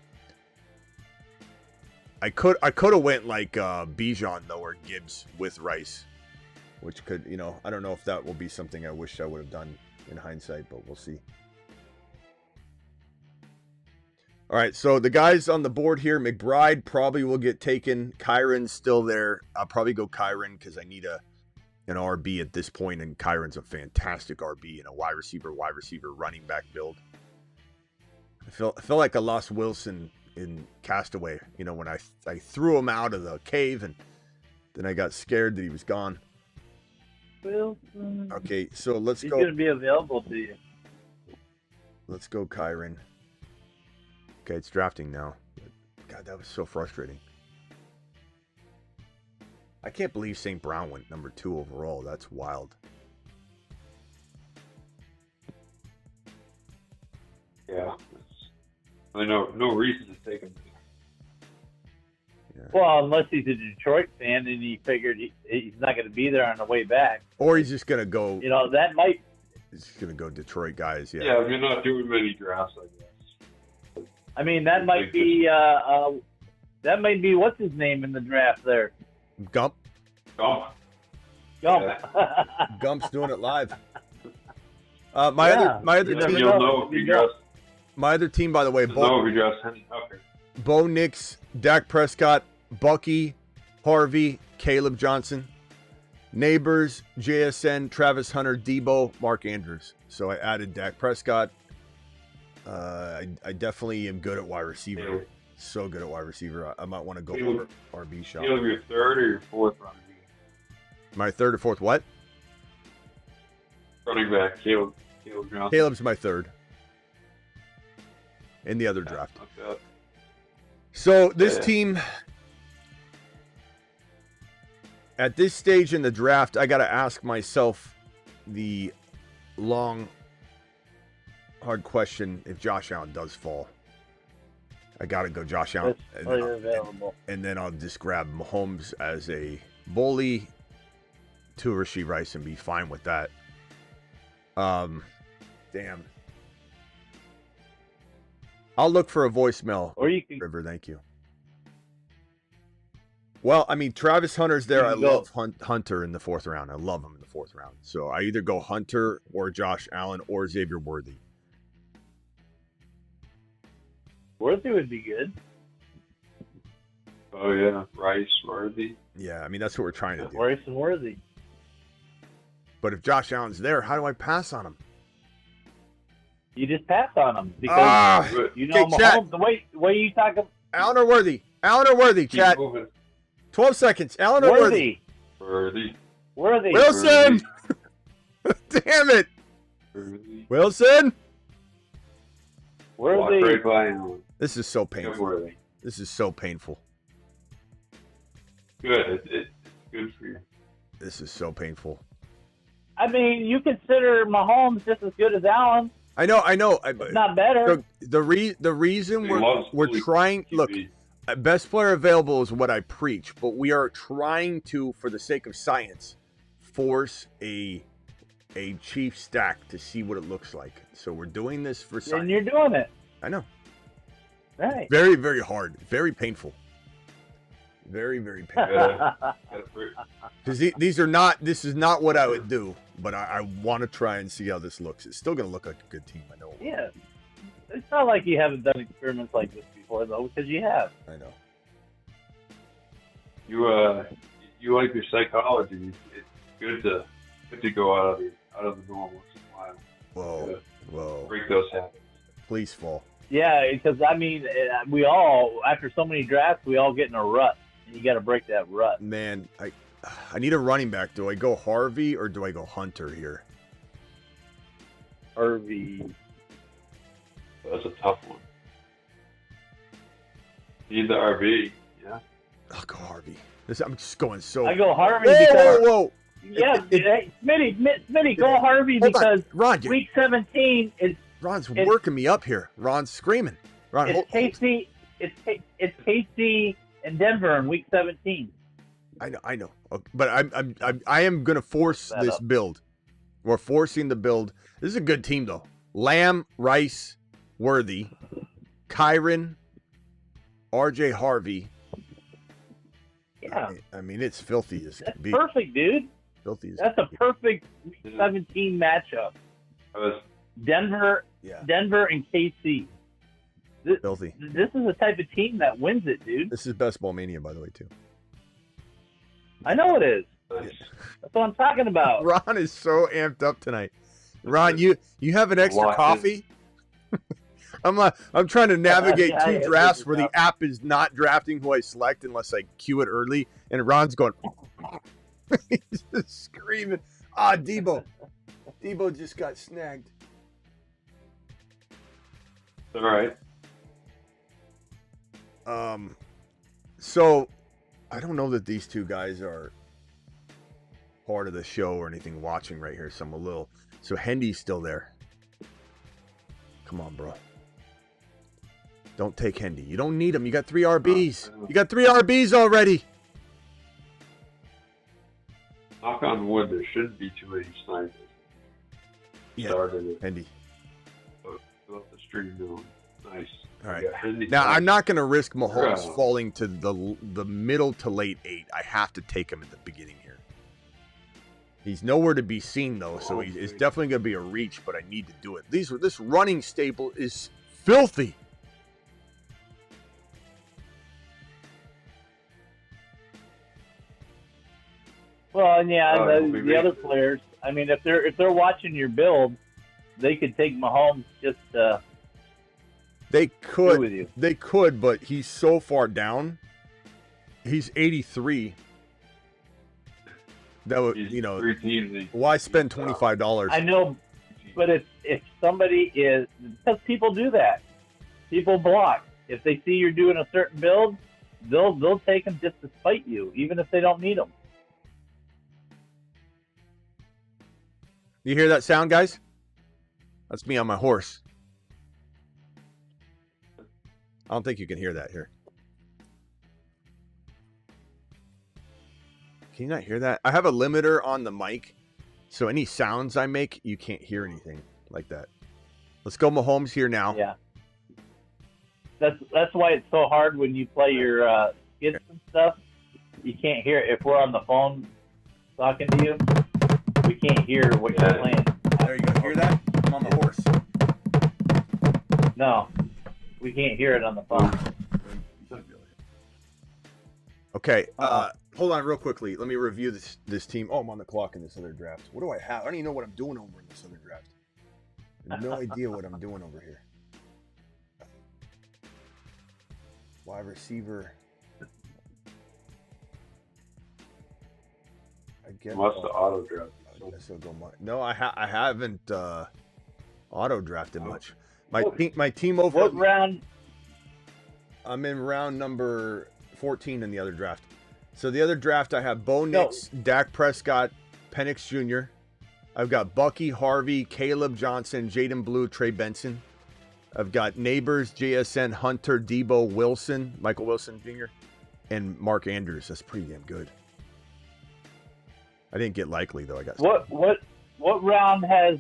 I could have went like Bijan though, or Gibbs with Rice, which could, I don't know if that will be something I wish I would have done in hindsight, but we'll see. All right, so the guys on the board here, McBride probably will get taken. Kyron's still there. I'll probably go Kyron because I need an RB at this point, and Kyron's a fantastic RB and a wide receiver, running back build. I feel like I lost Wilson in Castaway, when I threw him out of the cave, and then I got scared that he was gone. Wilson. Okay, so let's go. He's going to be available to you. Let's go Kyron. Okay, it's drafting now. God, that was so frustrating. I can't believe St. Brown went number 2 overall. That's wild. Yeah. I know no reason to take him. Yeah. Well, unless he's a Detroit fan and he figured he's not going to be there on the way back. Or he's just going to go. That might. He's just going to go Detroit guys. Yeah. Yeah, we're not doing many drafts, I guess. I mean, that might be. That might be what's his name in the draft there. Gump. Yeah. Gump's doing it live. My other team. You'll know if you draft. My other team, by the way, Bo Nix, Dak Prescott, Bucky, Harvey, Caleb Johnson. Neighbors, JSN, Travis Hunter, Debo, Mark Andrews. So I added Dak Prescott. I definitely am good at wide receiver. So good at wide receiver. I might want to go for RB shot. Caleb, your third or your fourth running back? My third or fourth what? Running back, Caleb Johnson. Caleb's my third. In the other draft. Okay. So this team, at this stage in the draft, I got to ask myself the long, hard question if Josh Allen does fall. I got to go Josh Allen. And then I'll just grab Mahomes as a bully to Rashee Rice and be fine with that. Damn. I'll look for a voicemail. Or you can, River, thank you. Well, I mean, Travis Hunter's there. I love Hunter in the fourth round. I love him in the fourth round. So I either go Hunter or Josh Allen or Xavier Worthy. Worthy would be good. Oh, yeah. Rice, Worthy. Yeah, I mean, that's what we're trying to do. Rice and Worthy. But if Josh Allen's there, how do I pass on him? You just pass on him because you know okay, Mahomes. The way you talk about Allen or Worthy? Allen or Worthy, chat. 12 seconds. Allen or Worthy? Worthy. Wilson! Damn it! Worthy. Wilson! Worthy. This is so painful. Worthy. This is so painful. Good. It's good for you. This is so painful. I mean, you consider Mahomes just as good as Allen. I know. It's not better. The reason we're trying. Look, best player available is what I preach, but we are trying to, for the sake of science, force a chief stack to see what it looks like. So we're doing this for science. And you're doing it. I know. Right. Very, very hard. Very painful. Very, very painful. Because these are not. This is not what I would do. But I want to try and see how this looks. It's still going to look like a good team. I know. Yeah. It's not like you haven't done experiments like this before, though, because you have. I know. You like your psychology. It's good to go out of the norm once in a while. Whoa. Break those habits. Please fall. Yeah, because, I mean, we all, after so many drafts, we all get in a rut. And you got to break that rut. Man, I need a running back. Do I go Harvey or do I go Hunter here? Harvey. That's a tough one. Need the RV, yeah. I'll go Harvey. I'm just going so. I go Harvey because. Whoa. Yeah, Smitty, go Harvey because Ron, week 17 is. Ron's working me up here. Ron's screaming. Ron, it's KC. It's KC and Denver in week 17. I know. But I am gonna force this build. We're forcing the build. This is a good team though. Lamb, Rice, Worthy, Kyron, RJ Harvey. Yeah. I mean it's filthy as can be. Perfect, dude. Filthy as That's a perfect week 17 matchup. Denver and KC. Filthy. This is the type of team that wins it, dude. This is Best Ball Mania, by the way, too. I know it is. That's what I'm talking about. Ron is so amped up tonight. Ron, you have an extra coffee? I'm trying to navigate two drafts where the app is not drafting who I select unless I cue it early, and Ron's going. He's just screaming. Debo just got snagged. All right. So I don't know that these two guys are part of the show or anything watching right here. So I'm a little. So Hendy's still there. Come on, bro. Don't take Hendy. You don't need him. You got 3 RBs. You got 3 RBs already. Knock on wood, there shouldn't be too many snipers. Started it. Hendy. Let the stream going. Nice. All right. Now, I'm not going to risk Mahomes falling to the middle to late 8. I have to take him at the beginning here. He's nowhere to be seen, though, so it's definitely going to be a reach, but I need to do it. This running stable is filthy. Well, and yeah, it'll and be the other players. I mean, if they're watching your build, they could take Mahomes just They do with you. could, but he's so far down. He's 83. That would, He's you know, 3 teams. why spend $25? I know, but if somebody is, because people do that, people block. If they see you're doing a certain build, they'll take them just to spite you, even if they don't need them. You hear that sound, guys? That's me on my horse. I don't think you can hear that here. Can you not hear that? I have a limiter on the mic, so any sounds I make, you can't hear anything like that. Let's go Mahomes here now. Yeah. That's why it's so hard when you play your skits and stuff. You can't hear it. If we're on the phone talking to you, we can't hear what you're playing. There you go. Hear that? I'm on the horse. No, we can't hear it on the phone. Okay. Hold on real quickly. Let me review this team. Oh, I'm on the clock in this other draft. What do I have? I don't even know what I'm doing over in this other draft. I have no idea what I'm doing over here. Wide receiver. I get Must have auto draft. I guess I'll go no, I haven't auto drafted much. My team over. What round? I'm in round number 14 in the other draft. So the other draft, I have Bo Nix, Dak Prescott, Penix Jr. I've got Bucky, Harvey, Caleb Johnson, Jaden Blue, Trey Benson. I've got Neighbors, JSN, Hunter, Debo, Wilson, Michael Wilson Jr., and Mark Andrews. That's pretty damn good. I didn't get Likely, though. I got What round has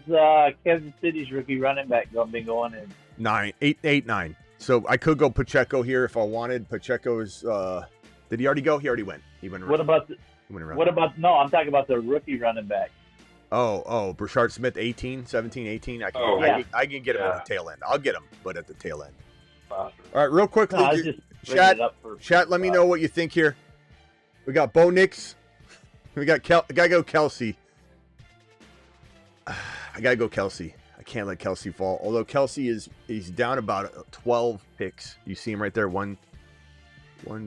Kansas City's rookie running back been going in? 9. So I could go Pacheco here if I wanted. Pacheco's did he already go? He already went. He went around. What about no, I'm talking about the rookie running back. Oh, Brashard Smith 18, 18. I can get him at the tail end. I'll get him, but at the tail end. All right, real quickly, chat, let me know what you think here. We got Bo Nix. We got I gotta go Kelce. I gotta go Kelce. I can't let Kelce fall. Although Kelce he's down about 12 picks. You see him right there. 1,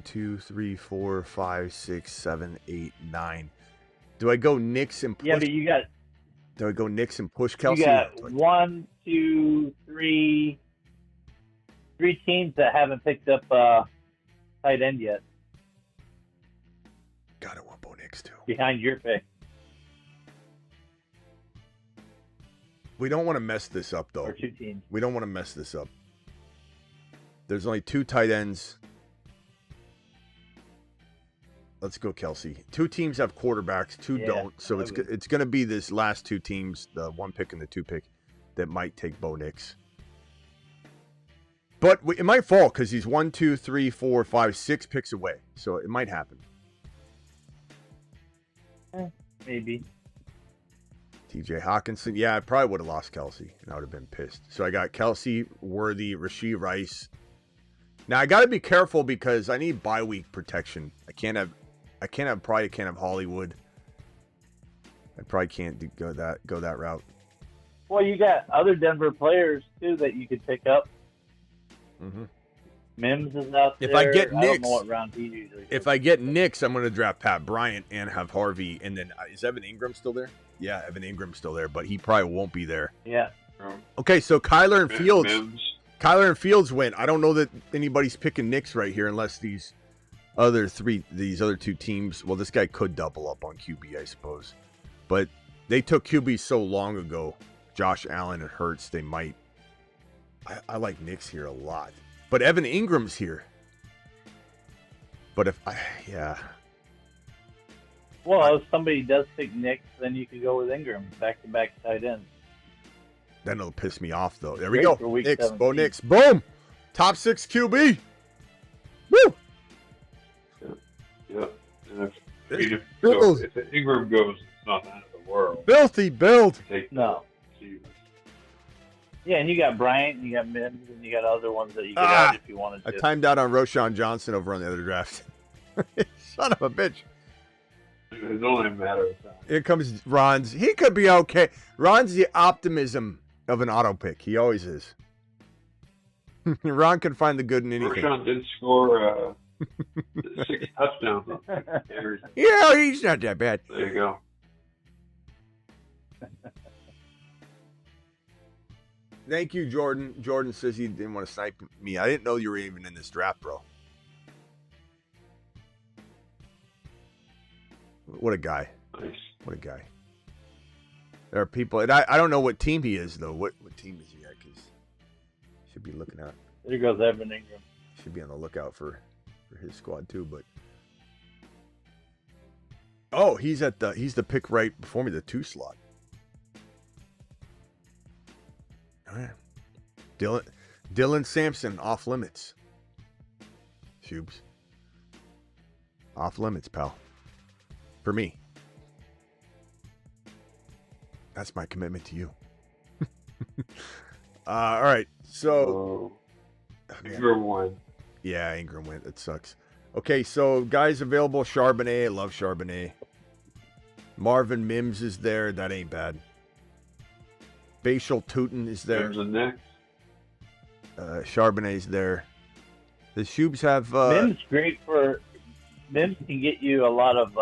2, 3, 4, 5, 6, 7, 8, 9. Do I go Nix and push? Yeah, but you got. Do I go Nix and push Kelce? You got 1, 2, 3 teams that haven't picked up tight end yet. God, I want Bo Nix too. Behind your pick. We don't want to mess this up, though. Or 2 teams. We don't want to mess this up. There's only 2 tight ends. Let's go Kelce. 2 teams have quarterbacks, 2 don't. So it's going to be this last 2 teams, the 1 pick and the 2 pick, that might take Bo Nix. But it might fall because he's 1, 2, 3, 4, 5, 6 picks away. So it might happen. Maybe. TJ Hawkinson. Yeah, I probably would have lost Kelce, and I would have been pissed. So I got Kelce, Worthy, Rashee Rice. Now I got to be careful because I need bye week protection. I can't have Hollywood. I probably can't go that route. Well, you got other Denver players too that you could pick up. Mm-hmm. Mims is out there. If I get I Nix, don't know what round he usually goes. If I get Nix, I'm going to draft Pat Bryant and have Harvey. And then is Evan Ingram still there? Yeah, Evan Ingram's still there, but he probably won't be there. Yeah. Okay, so Kyler and Fields went. I don't know that anybody's picking Nix right here unless these other 2 teams. Well, this guy could double up on QB, I suppose. But they took QB so long ago, Josh Allen and Hurts, they might. I like Nix here a lot. But Evan Ingram's here. But Well, if somebody does pick Nix, then you could go with Ingram, back-to-back tight ends. Then it'll piss me off, though. There we go. Nix, 17. Bo Nix. Boom! Top 6 QB. Woo! Yeah. If Ingram goes, it's not the end of the world. Filthy build. No. Yeah, and you got Bryant, you got Mims, and you got other ones that you could add if you wanted to. I timed out on Roshan Johnson over on the other draft. Son of a bitch. It's only a matter of time. Here comes Ron's. He could be okay. Ron's the optimism of an auto pick. He always is. Ron can find the good in anything. Marshawn did score 6 touchdowns. Yeah, he's not that bad. There you go. Thank you, Jordan. Jordan says he didn't want to snipe me. I didn't know you were even in this draft, bro. What a guy. Nice. What a guy. There are people, and I don't know what team he is, though. What team is he at? Because should be looking out. There goes Evan Ingram. Should be on the lookout for his squad, too. But oh, he's the pick right before me, the 2 slot. All right. Dylan Sampson, off limits. Shubes. Off limits, pal. For me. That's my commitment to you. All right. So. Ingram won. Yeah, Ingram went. That sucks. Okay, so guys available. Charbonnet. I love Charbonnet. Marvin Mims is there. That ain't bad. Bashal Tootin is there. Mims and next. Charbonnet's there. The Shubes have. Mims great for. Mims can get you a lot of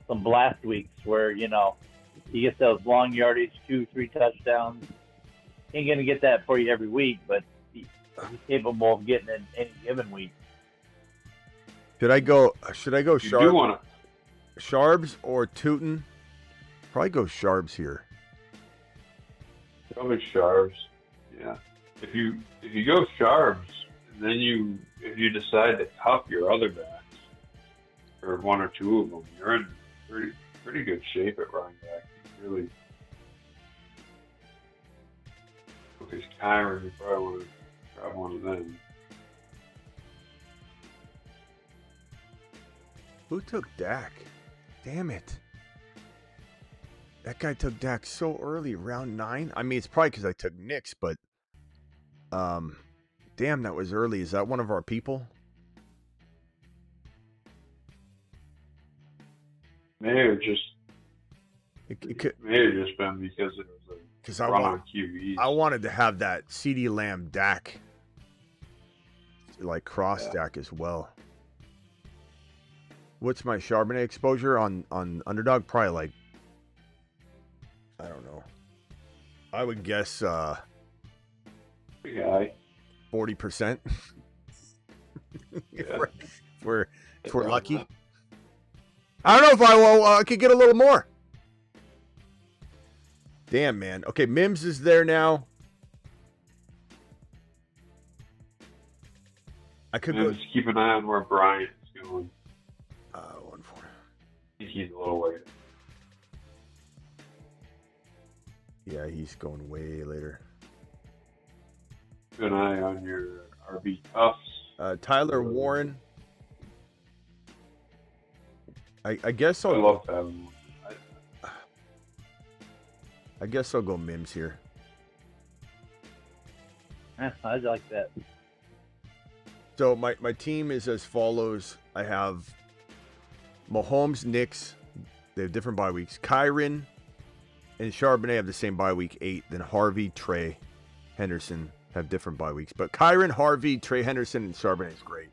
some blast weeks where he gets those long yardage, 2-3 touchdowns. Ain't gonna get that for you every week, but he's capable of getting it any given week. Should I go You Sharbs or Tootin? Probably go Sharbs here. Probably Sharps. Yeah. If you go Sharps, and then if you decide to cuff your other backs, or 1 or 2 of them, you're in pretty good shape at running back. You really. Because Kyron, you probably want to grab one of them. Who took Dak? Damn it. That guy took Dak so early, round 9. I mean, it's probably because I took Knicks, but damn, that was early. Is that one of our people? May have just It been because it was because run on QBs. I wanted to have that CeeDee Lamb Dak, like cross Dak as well. What's my Charbonnet exposure on underdog? Probably like, I don't know. I would guess 40%. if we're lucky. I don't know if I could get a little more. Damn, man. Okay, Mims is there now. I could go. Just keep an eye on where Bryant's going. 1-4. I think he's a little late. Yeah, he's going way later. Keep an eye on your RB Tufts. Tyler Warren. I guess I love having one. I guess I'll go Mims here. I like that. So my team is as follows. I have Mahomes, Knicks. They have different bye weeks. Kyron and Charbonnet have the same bye week, 8. Then Harvey, Trey, Henderson have different bye weeks. But Kyron, Harvey, Trey Henderson, and Charbonnet is great.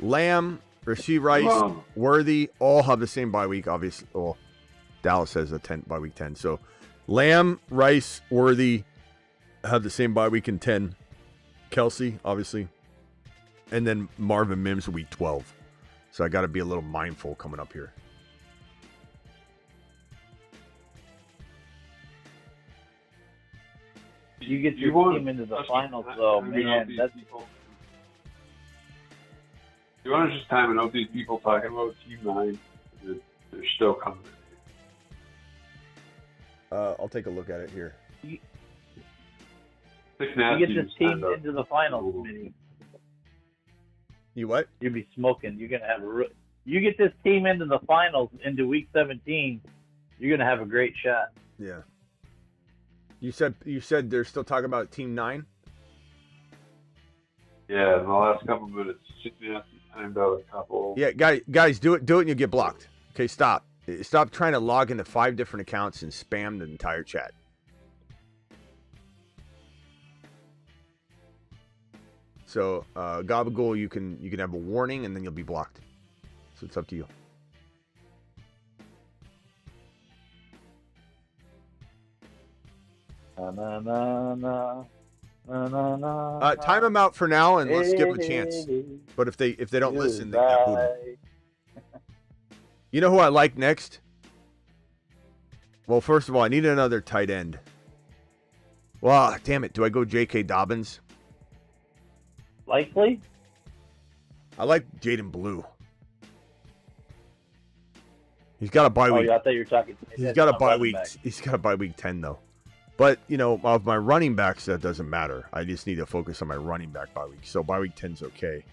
Lamb, Rasheed Rice, Worthy, all have the same bye week, obviously. Well, Dallas has a 10 bye week 10. So Lamb, Rice, Worthy have the same bye week in 10. Kelce, obviously. And then Marvin Mims week 12. So I got to be a little mindful coming up here. You get your team into the finals, though, man. That's You want to just time and out these people talking about Team 9? They're still coming. I'll take a look at it here. You get this team into the finals, Smitty. You what? You'll be smoking. You're gonna have you get this team into the finals into week 17. You're gonna have a great shot. Yeah. You said they're still talking about Team 9? Yeah, in the last couple minutes, timed out a couple. Yeah, guys, do it and you get blocked. Okay, stop. Stop trying to log into 5 different accounts and spam the entire chat. So, Gabagool, you can have a warning and then you'll be blocked. So it's up to you. Time them out for now and let's give them a chance. But if they don't listen, they get booted. You know who I like next? Well, first of all, I need another tight end. Well, damn it. Do I go J.K. Dobbins? Likely? I like Jaden Blue. He's got a bye week. I thought you were talking. He's got a bye week. He's got a bye week 10 though. But of my running backs, that doesn't matter. I just need to focus on my running back bye week. So bye week 10's okay.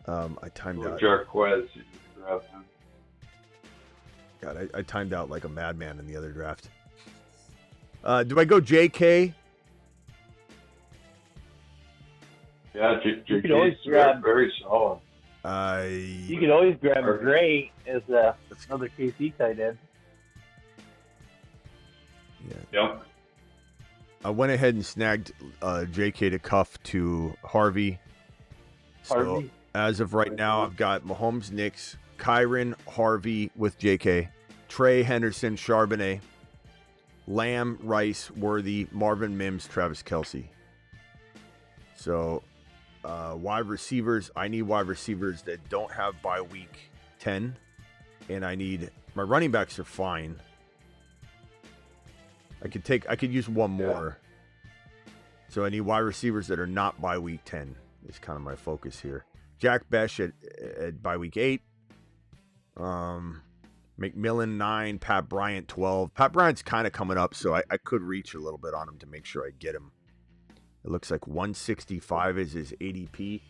I timed out. Jarquez, you can grab him. God, I timed out like a madman in the other draft. Do I go J.K.? Yeah, you could always grab very solid. You could always grab Gray as another KC tight end. Yeah. Yep. I went ahead and snagged J.K. to cuff to Harvey. So as of right now, I've got Mahomes, Knicks, Kyron, Harvey with J.K., Trey, Henderson, Charbonnet, Lamb, Rice, Worthy, Marvin Mims, Travis Kelce. So wide receivers, I need wide receivers that don't have bye week 10. And my running backs are fine. I could use one more. So I need wide receivers that are not bye week 10. Is kind of my focus here. Jack Besh at bye week 8. McMillan 9, Pat Bryant 12. Pat Bryant's kind of coming up, so I could reach a little bit on him to make sure I get him. It looks like 165 is his ADP.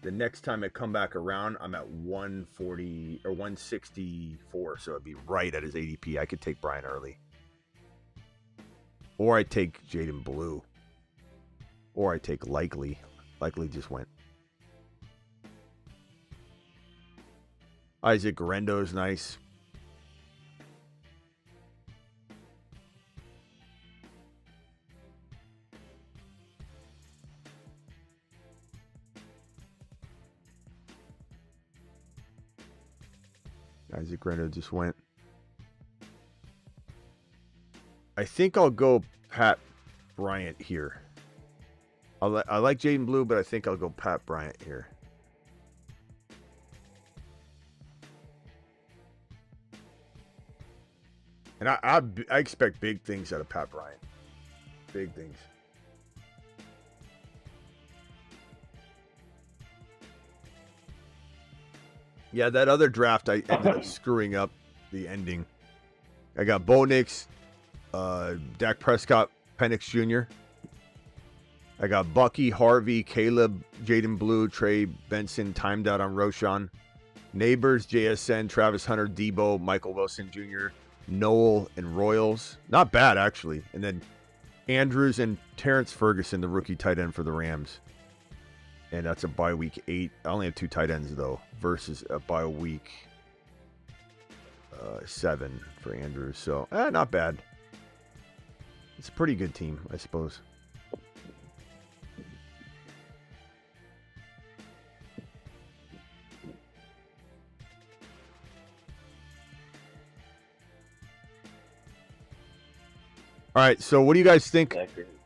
The next time I come back around, I'm at 140 or 164, so it'd be right at his ADP. I could take Bryant early. Or I take Jaden Blue. Or I take Likely. Likely just went. Isaac Rendo's nice. Isaac Rendo just went. I think I'll go Pat Bryant here. I like Jaden Blue, but I think I'll go Pat Bryant here. And I expect big things out of Pat Bryant. Big things. Yeah, that other draft, I ended up screwing up the ending. I got Bo Nix, Dak Prescott, Penix Jr. I got Bucky, Harvey, Caleb, Jaden Blue, Trey Benson, timed out on Roshan. Neighbors, JSN, Travis Hunter, Debo, Michael Wilson Jr., Noel, and Royals. Not bad, actually. And then Andrews and Terrence Ferguson, the rookie tight end for the Rams. And that's a bye week 8. I only have 2 tight ends, though, versus a bye week 7 for Andrews. So, not bad. It's a pretty good team, I suppose. All right, so what do you guys think?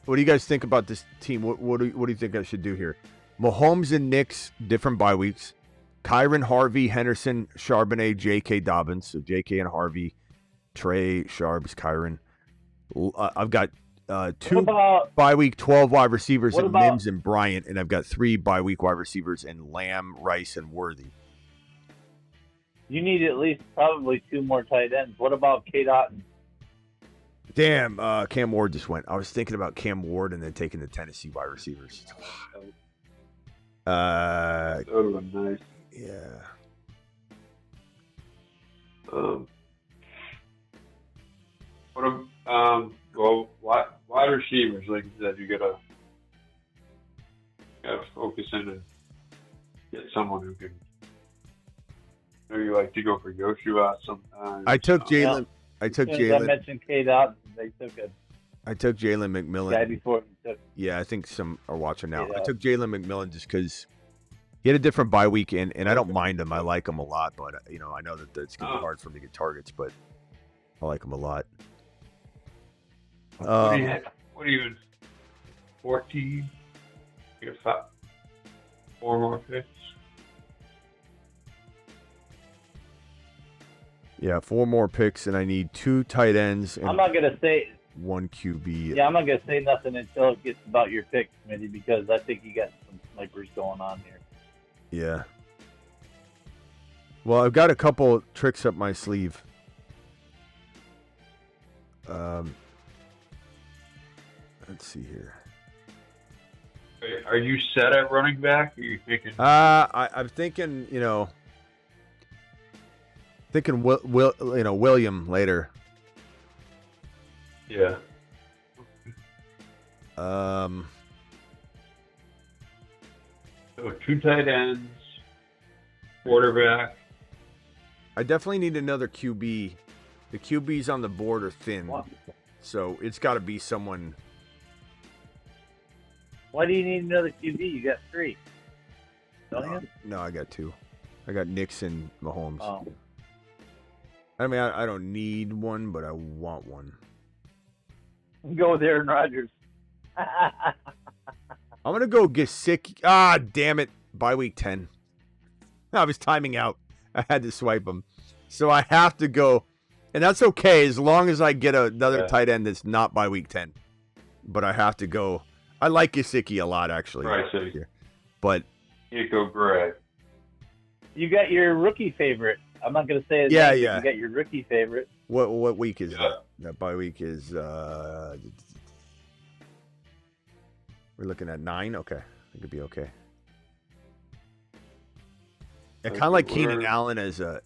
What do you guys think about this team? What do you think I should do here? Mahomes and Knicks, different bye weeks. Kyron, Harvey, Henderson, Charbonnet, J.K. Dobbins. So J.K. and Harvey, Trey, Sharbs, Kyron. I've got 2 bye week 12 wide receivers in Mims and Bryant, and I've got 3 bye week wide receivers in Lamb, Rice, and Worthy. You need at least probably 2 more tight ends. What about Kate Otten? Damn, Cam Ward just went. I was thinking about Cam Ward and then taking the Tennessee wide receivers. That would have been nice. Yeah. Well, wide receivers, like you said, you gotta focus in and get someone who can Or you like to go for Joshua sometimes. I took Jalen. I took As soon as I Jalen. mentioned K. Dot, they took a I took Jalen guy McMillan. before he took. Yeah, I think some are watching now. Yeah. I took Jalen McMillan just because he had a different bye week, and I don't mind him. I like him a lot, but I know that it's gonna be hard for him to get targets, but I like him a lot. What are you in? 14? You got 4 more picks? Yeah, 4 more picks, and I need 2 tight ends and I'm not gonna say. 1 QB. Yeah, I'm not gonna say nothing until it gets about your pick, Smitty, because I think you got some snipers going on here. Yeah. Well, I've got a couple tricks up my sleeve. Let's see here. Wait, are you set at running back? Or are you thinking? I'm thinking, William later. Yeah. Um, So 2 tight ends, quarterback. I definitely need another QB. The QBs on the board are thin, What? so it's got to be someone. Why do you need another QB? You got 3. Don't you? No, I got 2. I got Nixon, Mahomes. Oh. I mean, I don't need one, but I want one. Go with Aaron Rodgers. I'm gonna go Gesicki. Ah, damn it! By week 10, I was timing out. I had to swipe him, so I have to go, and that's okay as long as I get another tight end that's not by week 10. But I have to go. I like Gesicki a lot, actually. Right, so but you go Greg. You got your rookie favorite. I'm not going to say his Yeah, name, but yeah. You got your rookie favorite. what week is Yeah. that? That bye week is we're looking at 9. Okay, it could be okay. Yeah, kind of like Keenan Allen as a.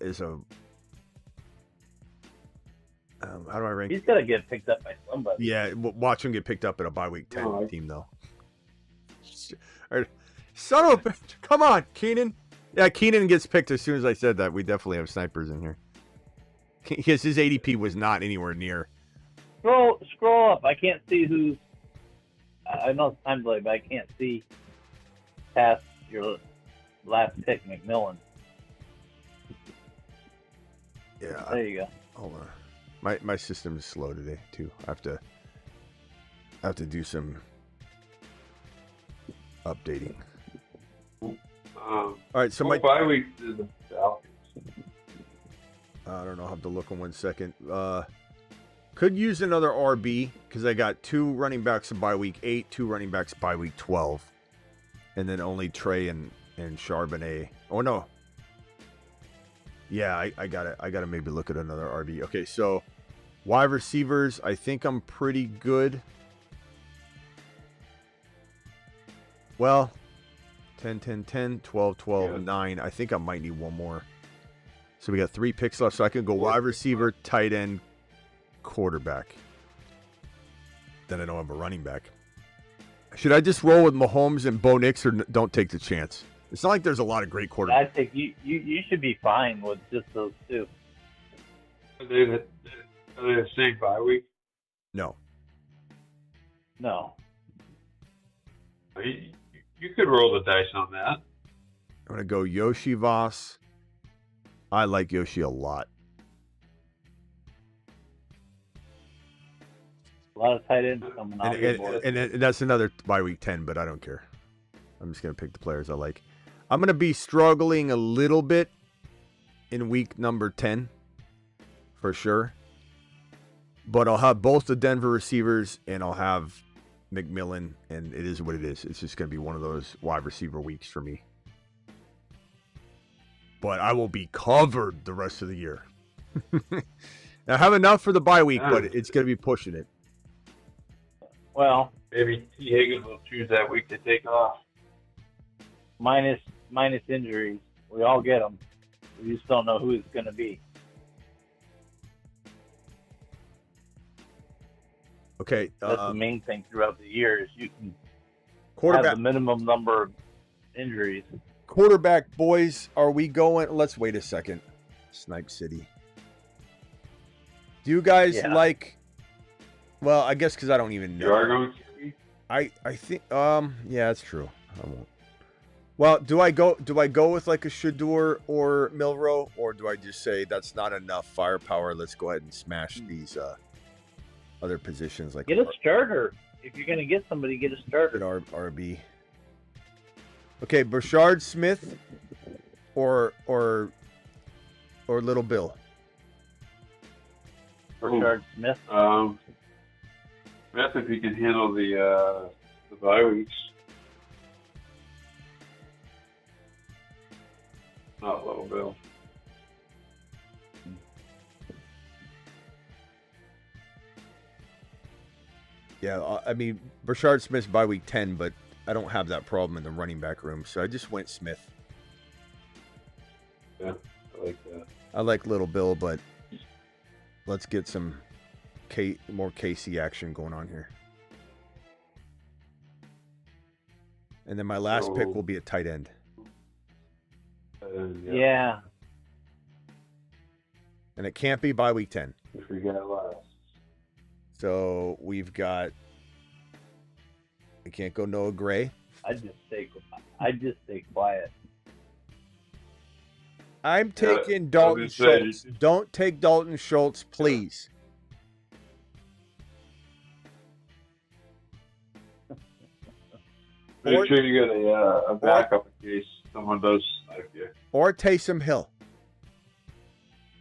How do I rank? He's got to get picked up by somebody. Yeah, watch him get picked up at a bye week 10 Oh, team though. Son of a bitch! Come on, Keenan. Yeah, Keenan gets picked as soon as I said that. We definitely have snipers in here. Because his ADP was not anywhere near. Scroll up. I can't see who's. I know it's time delay, but I can't see past your last pick, McMillan. Yeah. There you go. Hold on. My system is slow today too. I have to do some updating. All right, so my bye week is the Falcons. I don't know. I'll have to look in 1 second. Could use another RB because I got 2 running backs by week 8, 2 running backs by week 12, and then only Trey and Charbonnet. Oh no. Yeah, I gotta maybe look at another RB. Okay, so wide receivers, I think I'm pretty good. Well, 10, 10, 10, 12, 12, Yeah. 9. I think I might need one more. So we got 3 picks left, so I can go wide receiver, tight end, quarterback. Then I don't have a running back. Should I just roll with Mahomes and Bo Nix or don't take the chance? It's not like there's a lot of great quarterbacks. I think you should be fine with just those 2. Are they the same bye week? No. No. You could roll the dice on that. I'm going to go Yoshi Voss. I like Yoshi a lot. A lot of tight ends coming off the board. And that's another by week 10, but I don't care. I'm just going to pick the players I like. I'm going to be struggling a little bit in week number 10 for sure. But I'll have both the Denver receivers and I'll have McMillan, and it is what it is. It's just going to be one of those wide receiver weeks for me. But I will be covered the rest of the year. I have enough for the bye week, but it's going to be pushing it. Well, Maybe T. Higgins will choose that week to take off. minus injuries. We all get them. We just don't know who it's going to be. Okay. That's the main thing throughout the year is you can have Quarterback. the minimum number of injuries. Quarterback, boys, are we going? Let's wait a second. Snipe City. Do you guys like? Well, I guess because I don't even know. You are going to? I think yeah, that's true. I won't. Well, do I go with like a Shador or Milrow, or do I just say that's not enough firepower? Let's go ahead and smash these other positions like Get a starter. If you're gonna get somebody, get a starter. RB. Okay, Brashard Smith or Little Bill. Brashard Smith. Smith, if he can handle the bye weeks. Not Little Bill. Yeah, I mean, Brashard Smith's by week 10, but I don't have that problem in the running back room, so I just went Smith. Yeah, I like that. I like Little Bill, but let's get some more KC action going on here. And then my last pick will be a tight end. Yeah. And it can't be by week 10. If we get last. So we've got. I can't go Noah Gray. I just stay quiet. I'm taking Dalton Schultz. Don't take Dalton Schultz, please. Make sure you get a backup in case someone does snipe you. Or Taysom Hill.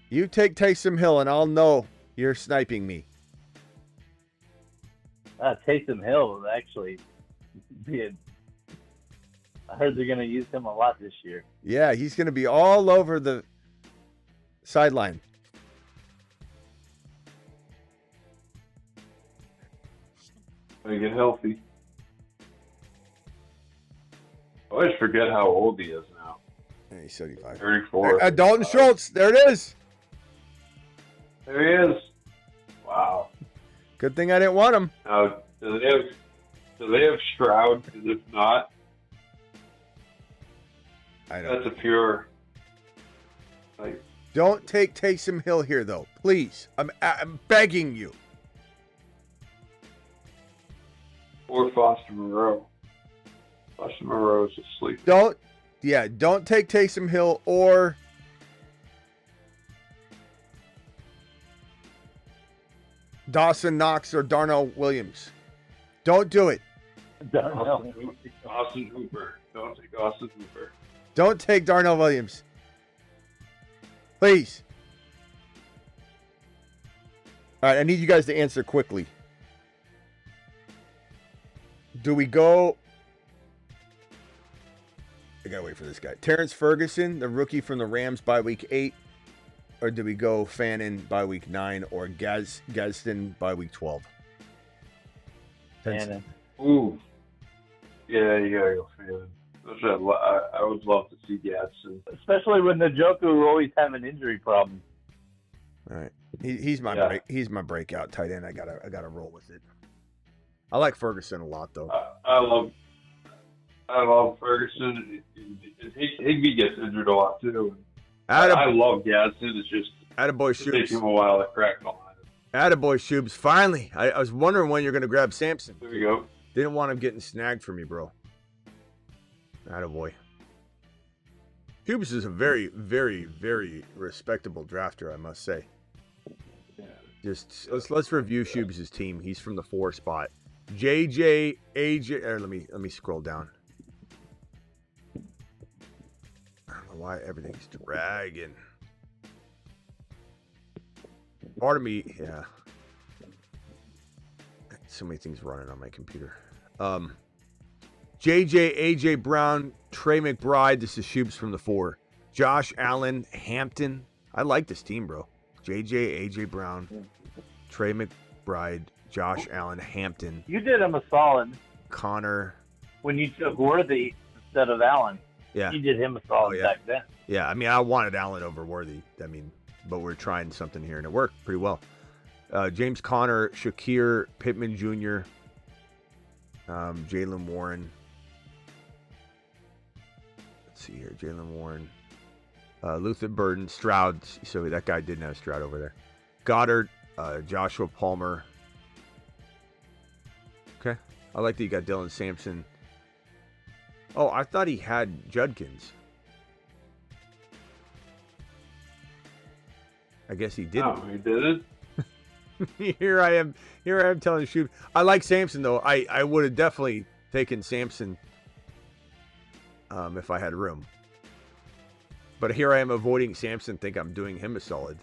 You take Taysom Hill, and I'll know you're sniping me. Taysom Hill is actually being. I heard they're going to use him a lot this year. Yeah, he's going to be all over the sideline. When you get healthy. I always forget how old he is now. Yeah, he's 75. 34. Dalton Schultz. There it is. There he is. Wow. Good thing I didn't want him. Now, do they have Stroud? Because if not, that's a pure. Like, don't take Taysom Hill here, though. Please. I'm begging you. or Foster Moreau. Foster Moreau is asleep. Don't take Taysom Hill or Dawson Knox or Darnell Williams. Don't do it. Austin Hooper. Don't take Austin Hooper. Don't take Darnell Williams. Please. All right, I need you guys to answer quickly. Do we go... I gotta wait for this guy. Terrence Ferguson, the rookie from the Rams, by week 8. Or do we go Fannin by week 9 or Gadsden by week 12? Fannin. Ooh. Yeah, you gotta go Fannin. I would love to see Gadsden. Especially when the Njoku always have an injury problem. All right. He's my breakout tight end. I gotta roll with it. I like Ferguson a lot though. I love Ferguson. Higbee gets injured a lot too. I love Gadsden. It's just Attaboy Shoobs. It takes him a while to crack behind him. Attaboy Shoobs. Finally. I was wondering when you're gonna grab Sampson. There you go. Didn't want him getting snagged for me, bro. Attaboy. Shoobs is a very, very, very respectable drafter, I must say. Yeah. Just let's review Shoobs' team. He's from the 4 spot. JJ, AJ. Let me scroll down. I don't know why everything's dragging. Part of me, yeah. So many things running on my computer. JJ, AJ Brown, Trey McBride. This is Shoobs from the 4. Josh Allen, Hampton. I like this team, bro. JJ, AJ Brown, Trey McBride, Josh Allen, Hampton. You did him a solid. Connor. When you took Worthy instead of Allen. Yeah. You did him a solid back then. Yeah, I mean, I wanted Allen over Worthy. I mean, but we're trying something here, and it worked pretty well. James Conner, Shakir, Pittman Jr., Jalen Warren. Let's see here. Jalen Warren. Luther Burden, Stroud. So that guy didn't have Stroud over there. Goddard, Joshua Palmer. Okay. I like that you got Dylan Sampson. Oh, I thought he had Judkins. I guess he didn't. Oh, he didn't? Here I am telling you, shoot. I like Sampson, though. I would have definitely taken Sampson if I had room. But here I am avoiding Sampson, think I'm doing him a solid.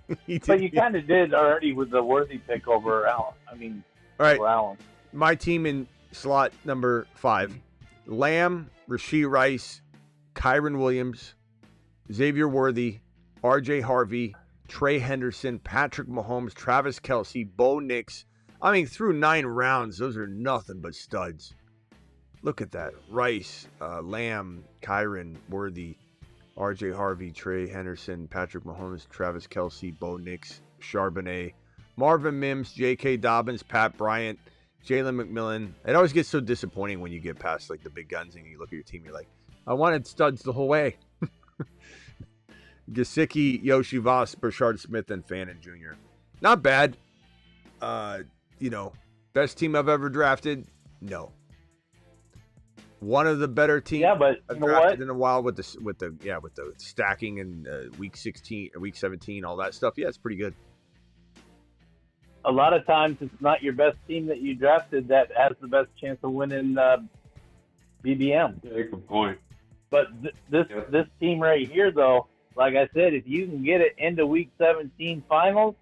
But you kind of did already with the Worthy pick over Allen. All right. Over Allen. My team in slot number 5. Lamb, Rashee Rice, Kyron Williams, Xavier Worthy, R.J. Harvey, Trey Henderson, Patrick Mahomes, Travis Kelce, Bo Nix. Through 9 rounds, those are nothing but studs. Look at that. Rice, Lamb, Kyron, Worthy, R.J. Harvey, Trey Henderson, Patrick Mahomes, Travis Kelce, Bo Nix, Charbonnet, Marvin Mims, J.K. Dobbins, Pat Bryant, Jalen McMillan. It always gets so disappointing when you get past like the big guns and you look at your team, you're like, I wanted studs the whole way. Gesicki, Yoshi Voss, Brashard Smith, and Fannin Jr. Not bad. Best team I've ever drafted? No. One of the better teams I've drafted in a while with the stacking and week 16 or week 17, all that stuff. Yeah, it's pretty good. A lot of times it's not your best team that you drafted that has the best chance of winning BBM. Yeah, good point. But this team right here, though, like I said, if you can get it into week 17 finals,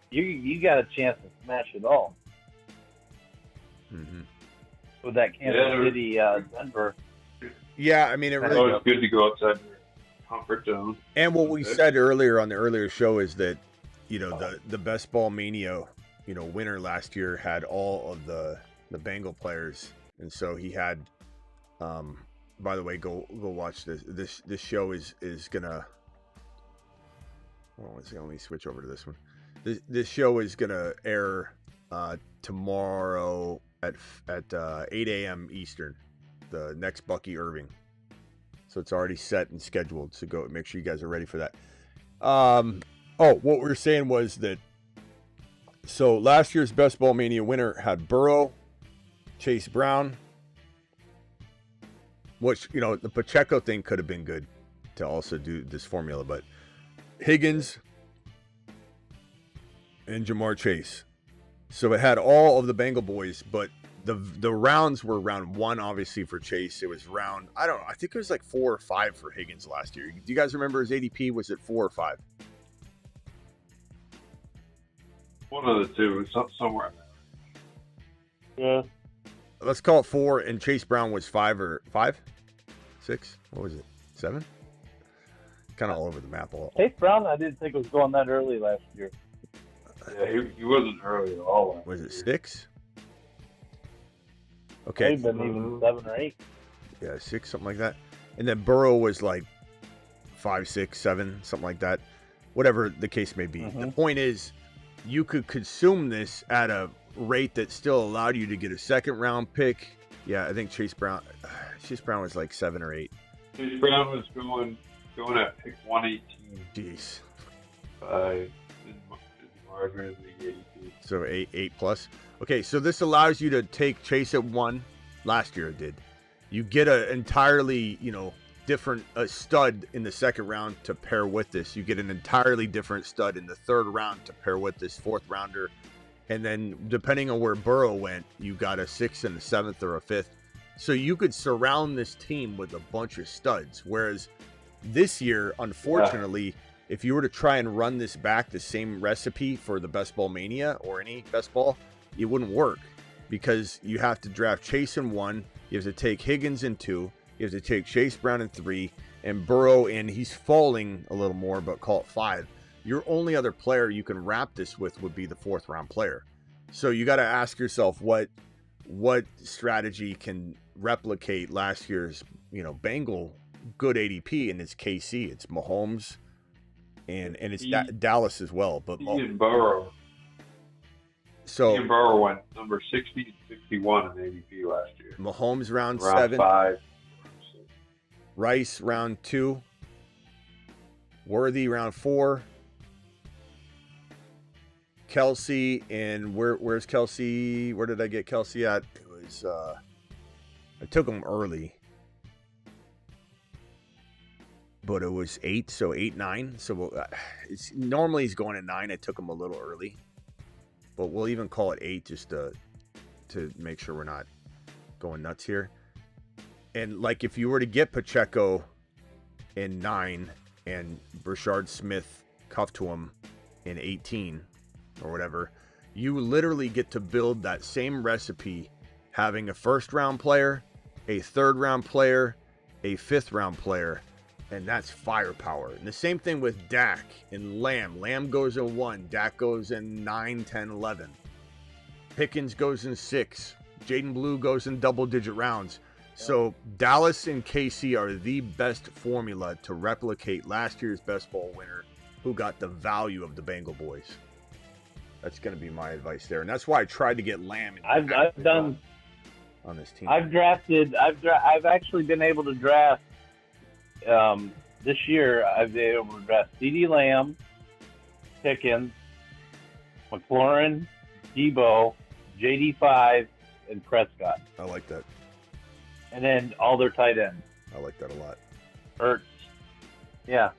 you got a chance to smash it all. Mm-hmm. With that Kansas City, Denver. Yeah, it really. Oh, it's good to go outside your comfort zone. And what we said earlier on the earlier show is that, the Best Ball Mania, winner last year had all of the Bengal players, and so he had. By the way, go watch this. This show is gonna. Let me switch over to this one. This show is gonna air tomorrow at 8 a.m. Eastern. The next Bucky Irving. So it's already set and scheduled. So go make sure you guys are ready for that. What we were saying was that. So last year's Best Ball Mania winner had Burrow, Chase Brown. Which, the Pacheco thing could have been good to also do this formula, but Higgins and Jamar Chase. So it had all of the Bengal boys, but the rounds were round 1, obviously, for Chase. It was round, I don't know, I think it was like 4 or 5 for Higgins last year. Do you guys remember his ADP? Was it 4 or 5? One of the two, somewhere. Yeah. Let's call it 4, and Chase Brown was 5 or 5? 6? What was it? 7? Kind of all over the map. Chase Brown, I didn't think was going that early last year. Yeah, he wasn't early at all. Was it 6? Okay. Maybe even 7 or 8. Yeah, 6, something like that. And then Burrow was like 5, 6, 7, something like that. Whatever the case may be. Mm-hmm. The point is, you could consume this at a rate that still allowed you to get a second round pick. Yeah, I think Chase Brown was like 7 or 8. Chase Brown was going at pick 118. Jeez. So 8 plus. Okay, so this allows you to take Chase at 1. Last year it did. You get an entirely, different stud in the second round to pair with this. You get an entirely different stud in the third round to pair with this 4th rounder. And then depending on where Burrow went, you got a 6th and a 7th or a 5th. So you could surround this team with a bunch of studs. Whereas this year, unfortunately, if you were to try and run this back, the same recipe for the Best Ball Mania or any Best Ball, it wouldn't work. Because you have to draft Chase in 1, you have to take Higgins in 2, you have to take Chase Brown in 3, and Burrow in, he's falling a little more, but call it 5. Your only other player you can wrap this with would be the 4th round player. So you got to ask yourself what strategy can replicate last year's, Bengal good ADP, and it's KC, it's Mahomes, and it's Dallas as well. But Ian Burrow. So Ian Burrow went number 60 and 61 in ADP last year. Mahomes round 7. 5. Rice round 2. Worthy round 4. Kelce, and where's Kelce? Where did I get Kelce at? It was I took him early, but it was 8, so 8-9. So it's normally he's going at 9. I took him a little early, but we'll even call it 8 just to make sure we're not going nuts here. And like if you were to get Pacheco in 9 and Brashard Smith cuffed to him in 18 or whatever, you literally get to build that same recipe, having a first round player, a third round player, a fifth round player, and that's firepower. And the same thing with Dak and Lamb. Lamb goes in 1, Dak goes in 9, 10, 11. Pickens goes in 6. Jaden Blue goes in double-digit rounds. So Dallas and KC are the best formula to replicate last year's best ball winner, who got the value of the Bengal boys. That's going to be my advice there, and that's why I tried to get Lamb. I've done on this team. I've actually been able to draft. This year, I've been able to draft CeeDee Lamb, Pickens, McLaurin, Debo, JD5, and Prescott. I like that. And then all their tight ends. I like that a lot. Ertz. Yeah.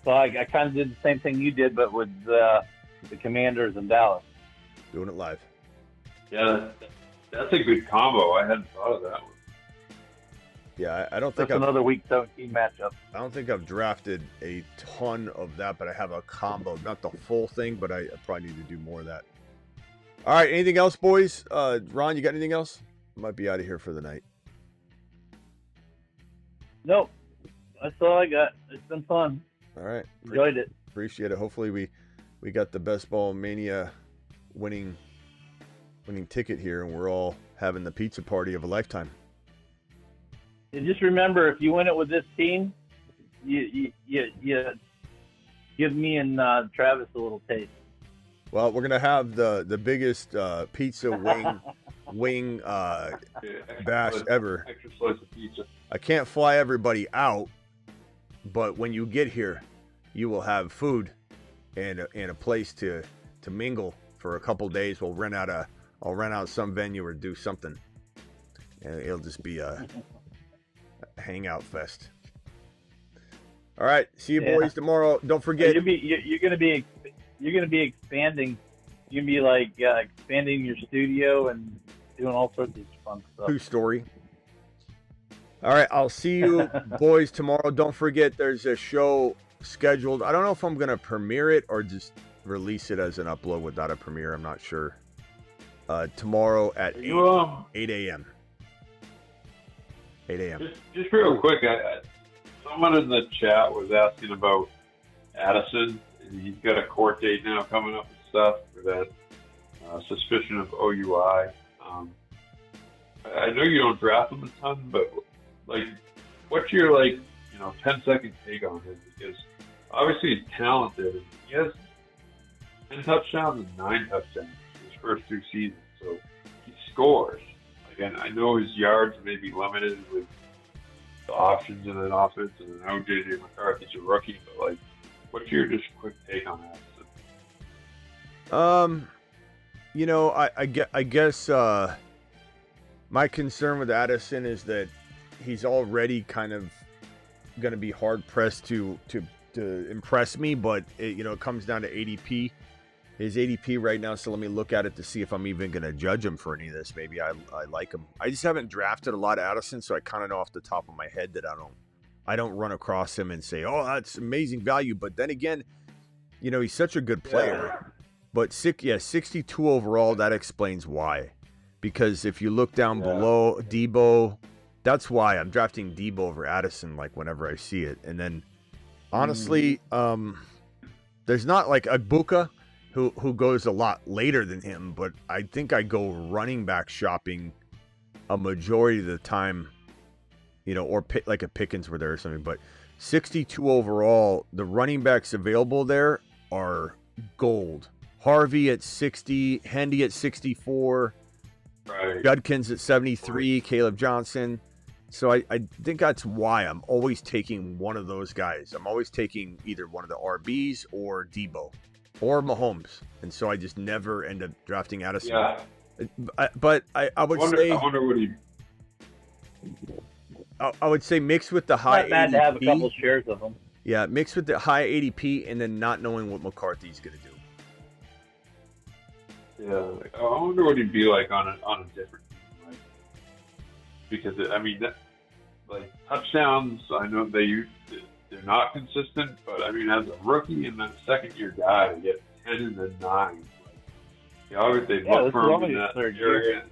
So I kind of did the same thing you did, but with the Commanders in Dallas. Doing it live. Yeah, that's a good combo. I hadn't thought of that one. Yeah, I don't think That's another Week 17 matchup. I don't think I've drafted a ton of that, but I have a combo. Not the full thing, but I probably need to do more of that. All right, anything else, boys? Ron, you got anything else? Might be out of here for the night. Nope. That's all I got. It's been fun. All right. Enjoyed it. Appreciate it. Hopefully we got the Best Ball Mania winning ticket here, and we're all having the pizza party of a lifetime. And just remember, if you win it with this team, you give me and Travis a little taste. Well, we're gonna have the biggest pizza wing bash ever. Extra slice of pizza. I can't fly everybody out, but when you get here, you will have food and a place to mingle for a couple days. I'll rent out some venue or do something, and it'll just be a hangout fest. All right, see you boys tomorrow. Don't forget. You're gonna be expanding. You're gonna be like expanding your studio and doing all sorts of fun stuff. True story. All right, I'll see you boys tomorrow. Don't forget, there's a show scheduled. I don't know if I'm gonna premiere it or just release it as an upload without a premiere. I'm not sure. Tomorrow at 8 a.m. 8 a.m. Just real quick, someone in the chat was asking about Addison. He's got a court date now coming up and stuff for that suspicion of OUI. I know you don't draft him a ton, but like, what's your 10-second take on him? Because obviously he's talented. And he has 10 touchdowns and 9 touchdowns his first 2 seasons, so he scores. Again, I know his yards may be limited with the options in an offense, and I know JJ McCarthy's a rookie, but what's your just quick take on that? I guess my concern with Addison is that he's already kind of going to be hard pressed to impress me, but it comes down to ADP. His ADP right now, so let me look at it to see if I'm even going to judge him for any of this. Maybe I like him. I just haven't drafted a lot of Addison, so I kind of know off the top of my head that I don't run across him and say, oh, that's amazing value. But then again, he's such a good player. Yeah. But 62 overall, that explains why. Because if you look down below, Debo, that's why I'm drafting Debo over Addison, whenever I see it. And then, honestly, there's not Agbuka, who goes a lot later than him, but I think I go running back shopping a majority of the time, or like a Pickens were there or something. But 62 overall, the running backs available there are gold. Harvey at 60, Hendy at 64, right. Judkins at 73, Caleb Johnson. So I think that's why I'm always taking one of those guys. I'm always taking either one of the RBs or Debo or Mahomes. And so I just never end up drafting Addison. Yeah. But I would say I wonder what he. I would say mix with the high Not bad ADP. to have a couple shares of them. Yeah, mix with the high ADP and then not knowing what McCarthy's going to do. Yeah, I wonder what he'd be like on a different team, like, because like touchdowns. I know they're not consistent, but I mean, as a rookie and then a second-year guy to get 10 and then 9, obviously they look for him in that area.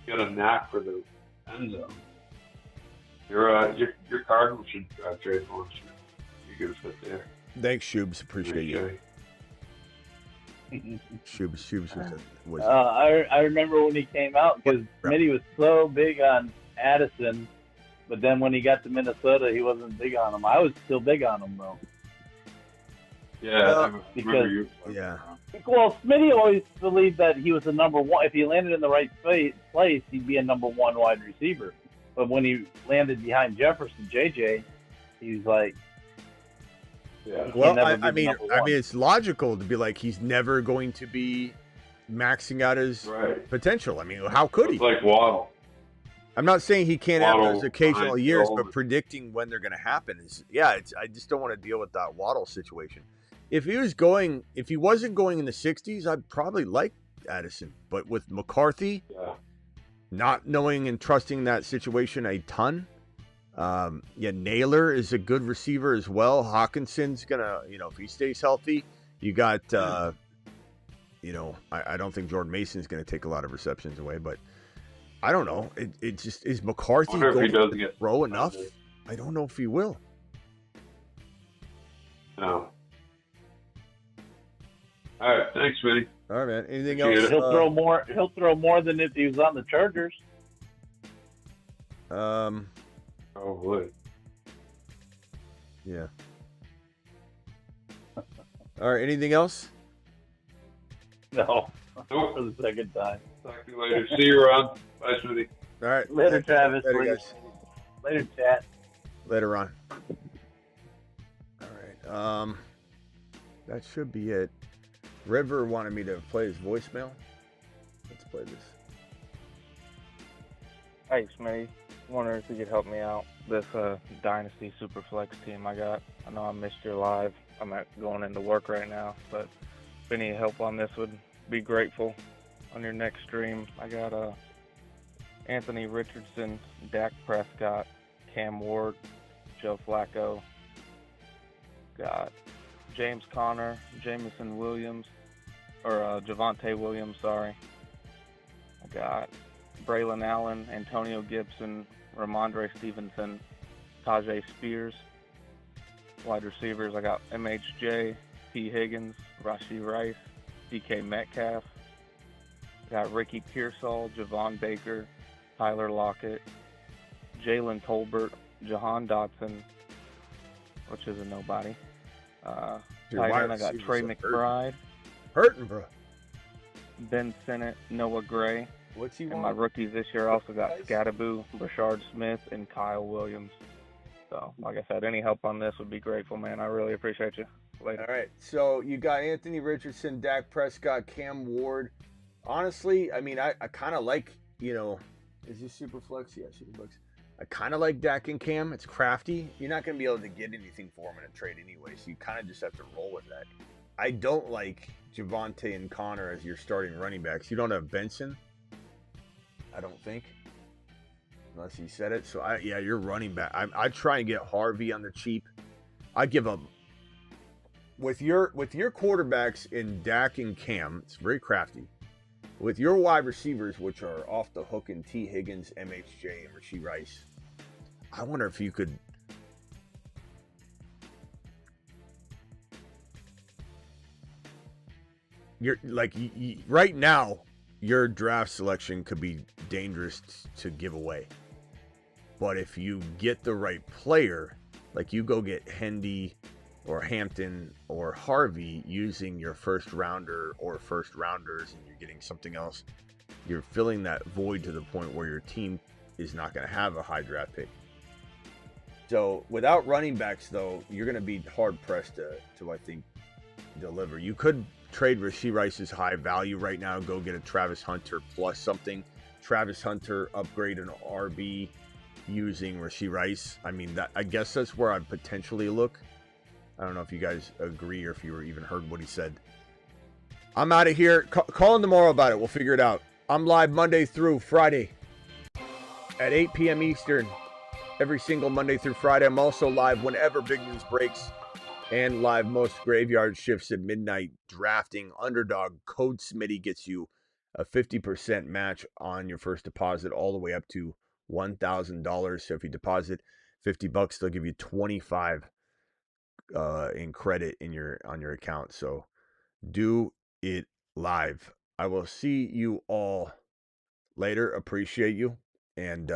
Got a knack for the end zone. Your Cardinals should trade for him. You good fit there. Thanks, Shubes. Appreciate you. Shubes was I remember when he came out because Smitty was so big on Addison, but then when he got to Minnesota, he wasn't big on him. I was still big on him though. Yeah, because yeah. Well, Smitty always believed that he was the number one. If he landed in the right place, he'd be a number one wide receiver. But when he landed behind Jefferson, JJ, he's like, yeah. Well, I mean, it's logical to be like he's never going to be maxing out his potential. I mean, how could he? It's like Waddle. I'm not saying he can't have those occasional years, but Golden. predicting when they're going to happen is, I just don't want to deal with that Waddle situation. If he wasn't going in the 60s, I'd probably like Addison. But with McCarthy, not knowing and trusting that situation a ton, Naylor is a good receiver as well. Hawkinson's gonna, if he stays healthy, you got, I don't think Jordan Mason's gonna take a lot of receptions away, but I don't know. It just is McCarthy going to throw enough? I don't know if he will. No. All right, thanks, Smitty. All right, man. Anything else? He'll throw more. He'll throw more than if he was on the Chargers. Oh, boy. Yeah. All right. Anything else? No. Nope. For the second time. Talk to you later. See you around. Bye, Smitty. All right. Later, Travis. Later, guys. Later, chat. Later on. All right. That should be it. River wanted me to play his voicemail. Let's play this. Hey, Smitty. Wondering if you could help me out. This Dynasty Superflex team I got. I know I missed your live. I'm going into work right now, but if any help on this would be grateful. On your next stream, I got Anthony Richardson, Dak Prescott, Cam Ward, Joe Flacco. Got James Conner, Jamison Williams, or Javonte Williams, sorry. I got Braylon Allen, Antonio Gibson, Ramondre Stevenson, Tajay Spears. Wide receivers, I got MHJ, T. Higgins, Rashee Rice, DK Metcalf. I got Ricky Pearsall, Javon Baker, Tyler Lockett, Jalen Tolbert, Jahan Dotson, which is a nobody. Tight end, I got Trey McBride. Hurting, bro. Ben Sinnott, Noah Gray. What's he And want? my rookies this year also got Scattaboo, Rashard Smith, and Kyle Williams. So, like I said, any help on this would be grateful, man. I really appreciate you. Later. All right. So you got Anthony Richardson, Dak Prescott, Cam Ward. Honestly, I mean, I kind of like, is this Superflex? Yeah, Superflex. I kind of like Dak and Cam. It's crafty. You're not going to be able to get anything for him in a trade anyway, so you kind of just have to roll with that. I don't like Javonte and Connor as your starting running backs. You don't have Benson, I don't think, unless he said it. So, you're running back. I'd try and get Harvey on the cheap. I'd give him with your quarterbacks in Dak and Cam. It's very crafty. With your wide receivers, which are off the hook in T. Higgins, MHJ, and Rashee Rice, I wonder if you could. You're like right now, your draft selection could be dangerous to give away. But if you get the right player, like you go get Hendy or Hampton or Harvey using your first rounder or first rounders and you're getting something else, you're filling that void to the point where your team is not going to have a high draft pick. So without running backs, though, you're going to be hard pressed to I think, deliver. You could trade Rashee Rice's high value right now, go get a Travis Hunter plus something. Travis Hunter upgrade an RB using Rashee Rice. I mean, I guess that's where I'd potentially look. I don't know if you guys agree or if you even heard what he said. I'm out of here. Call in tomorrow about it. We'll figure it out. I'm live Monday through Friday at 8 p.m. Eastern. Every single Monday through Friday. I'm also live whenever big news breaks and live most graveyard shifts at midnight drafting underdog. Code Smitty gets you a 50% match on your first deposit all the way up to $1,000. So if you deposit $50, they'll give you 25 in credit on your account. So do it live. I will see you all later. Appreciate you. And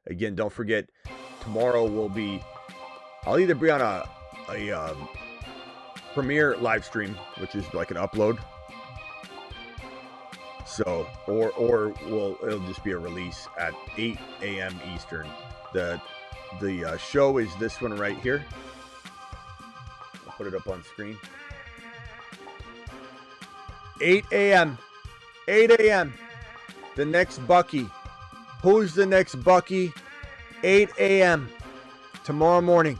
again, don't forget, tomorrow I'll either be on a premiere live stream, which is like an upload. So, or it'll just be a release at 8 a.m. Eastern. The show is this one right here. I'll put it up on screen. 8 a.m. 8 a.m. The next Bucky. Who's the next Bucky? 8 a.m. tomorrow morning.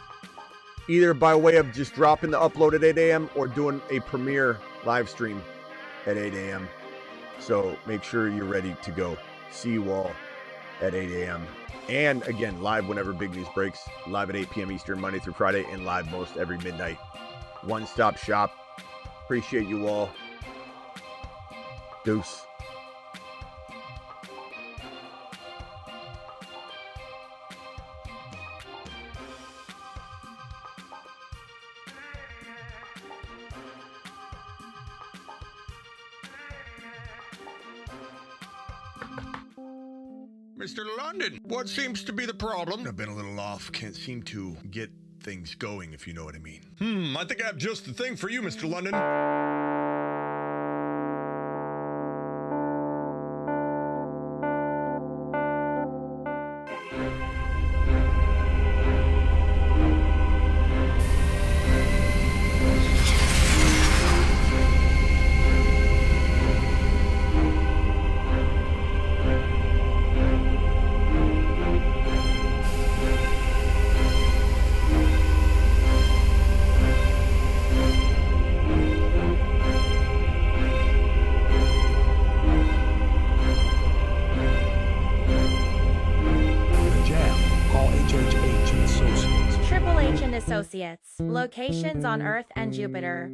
Either by way of just dropping the upload at 8 a.m. or doing a premiere live stream at 8 a.m. So make sure you're ready to go. See you all at 8 a.m. And again, live whenever big news breaks. Live at 8 p.m. Eastern, Monday through Friday, and live most every midnight. One-stop shop. Appreciate you all. Deuce. Mr. London, what seems to be the problem? I've been a little off. Can't seem to get things going, if you know what I mean. I think I have just the thing for you, Mr. London. Associates, locations on Earth and Jupiter.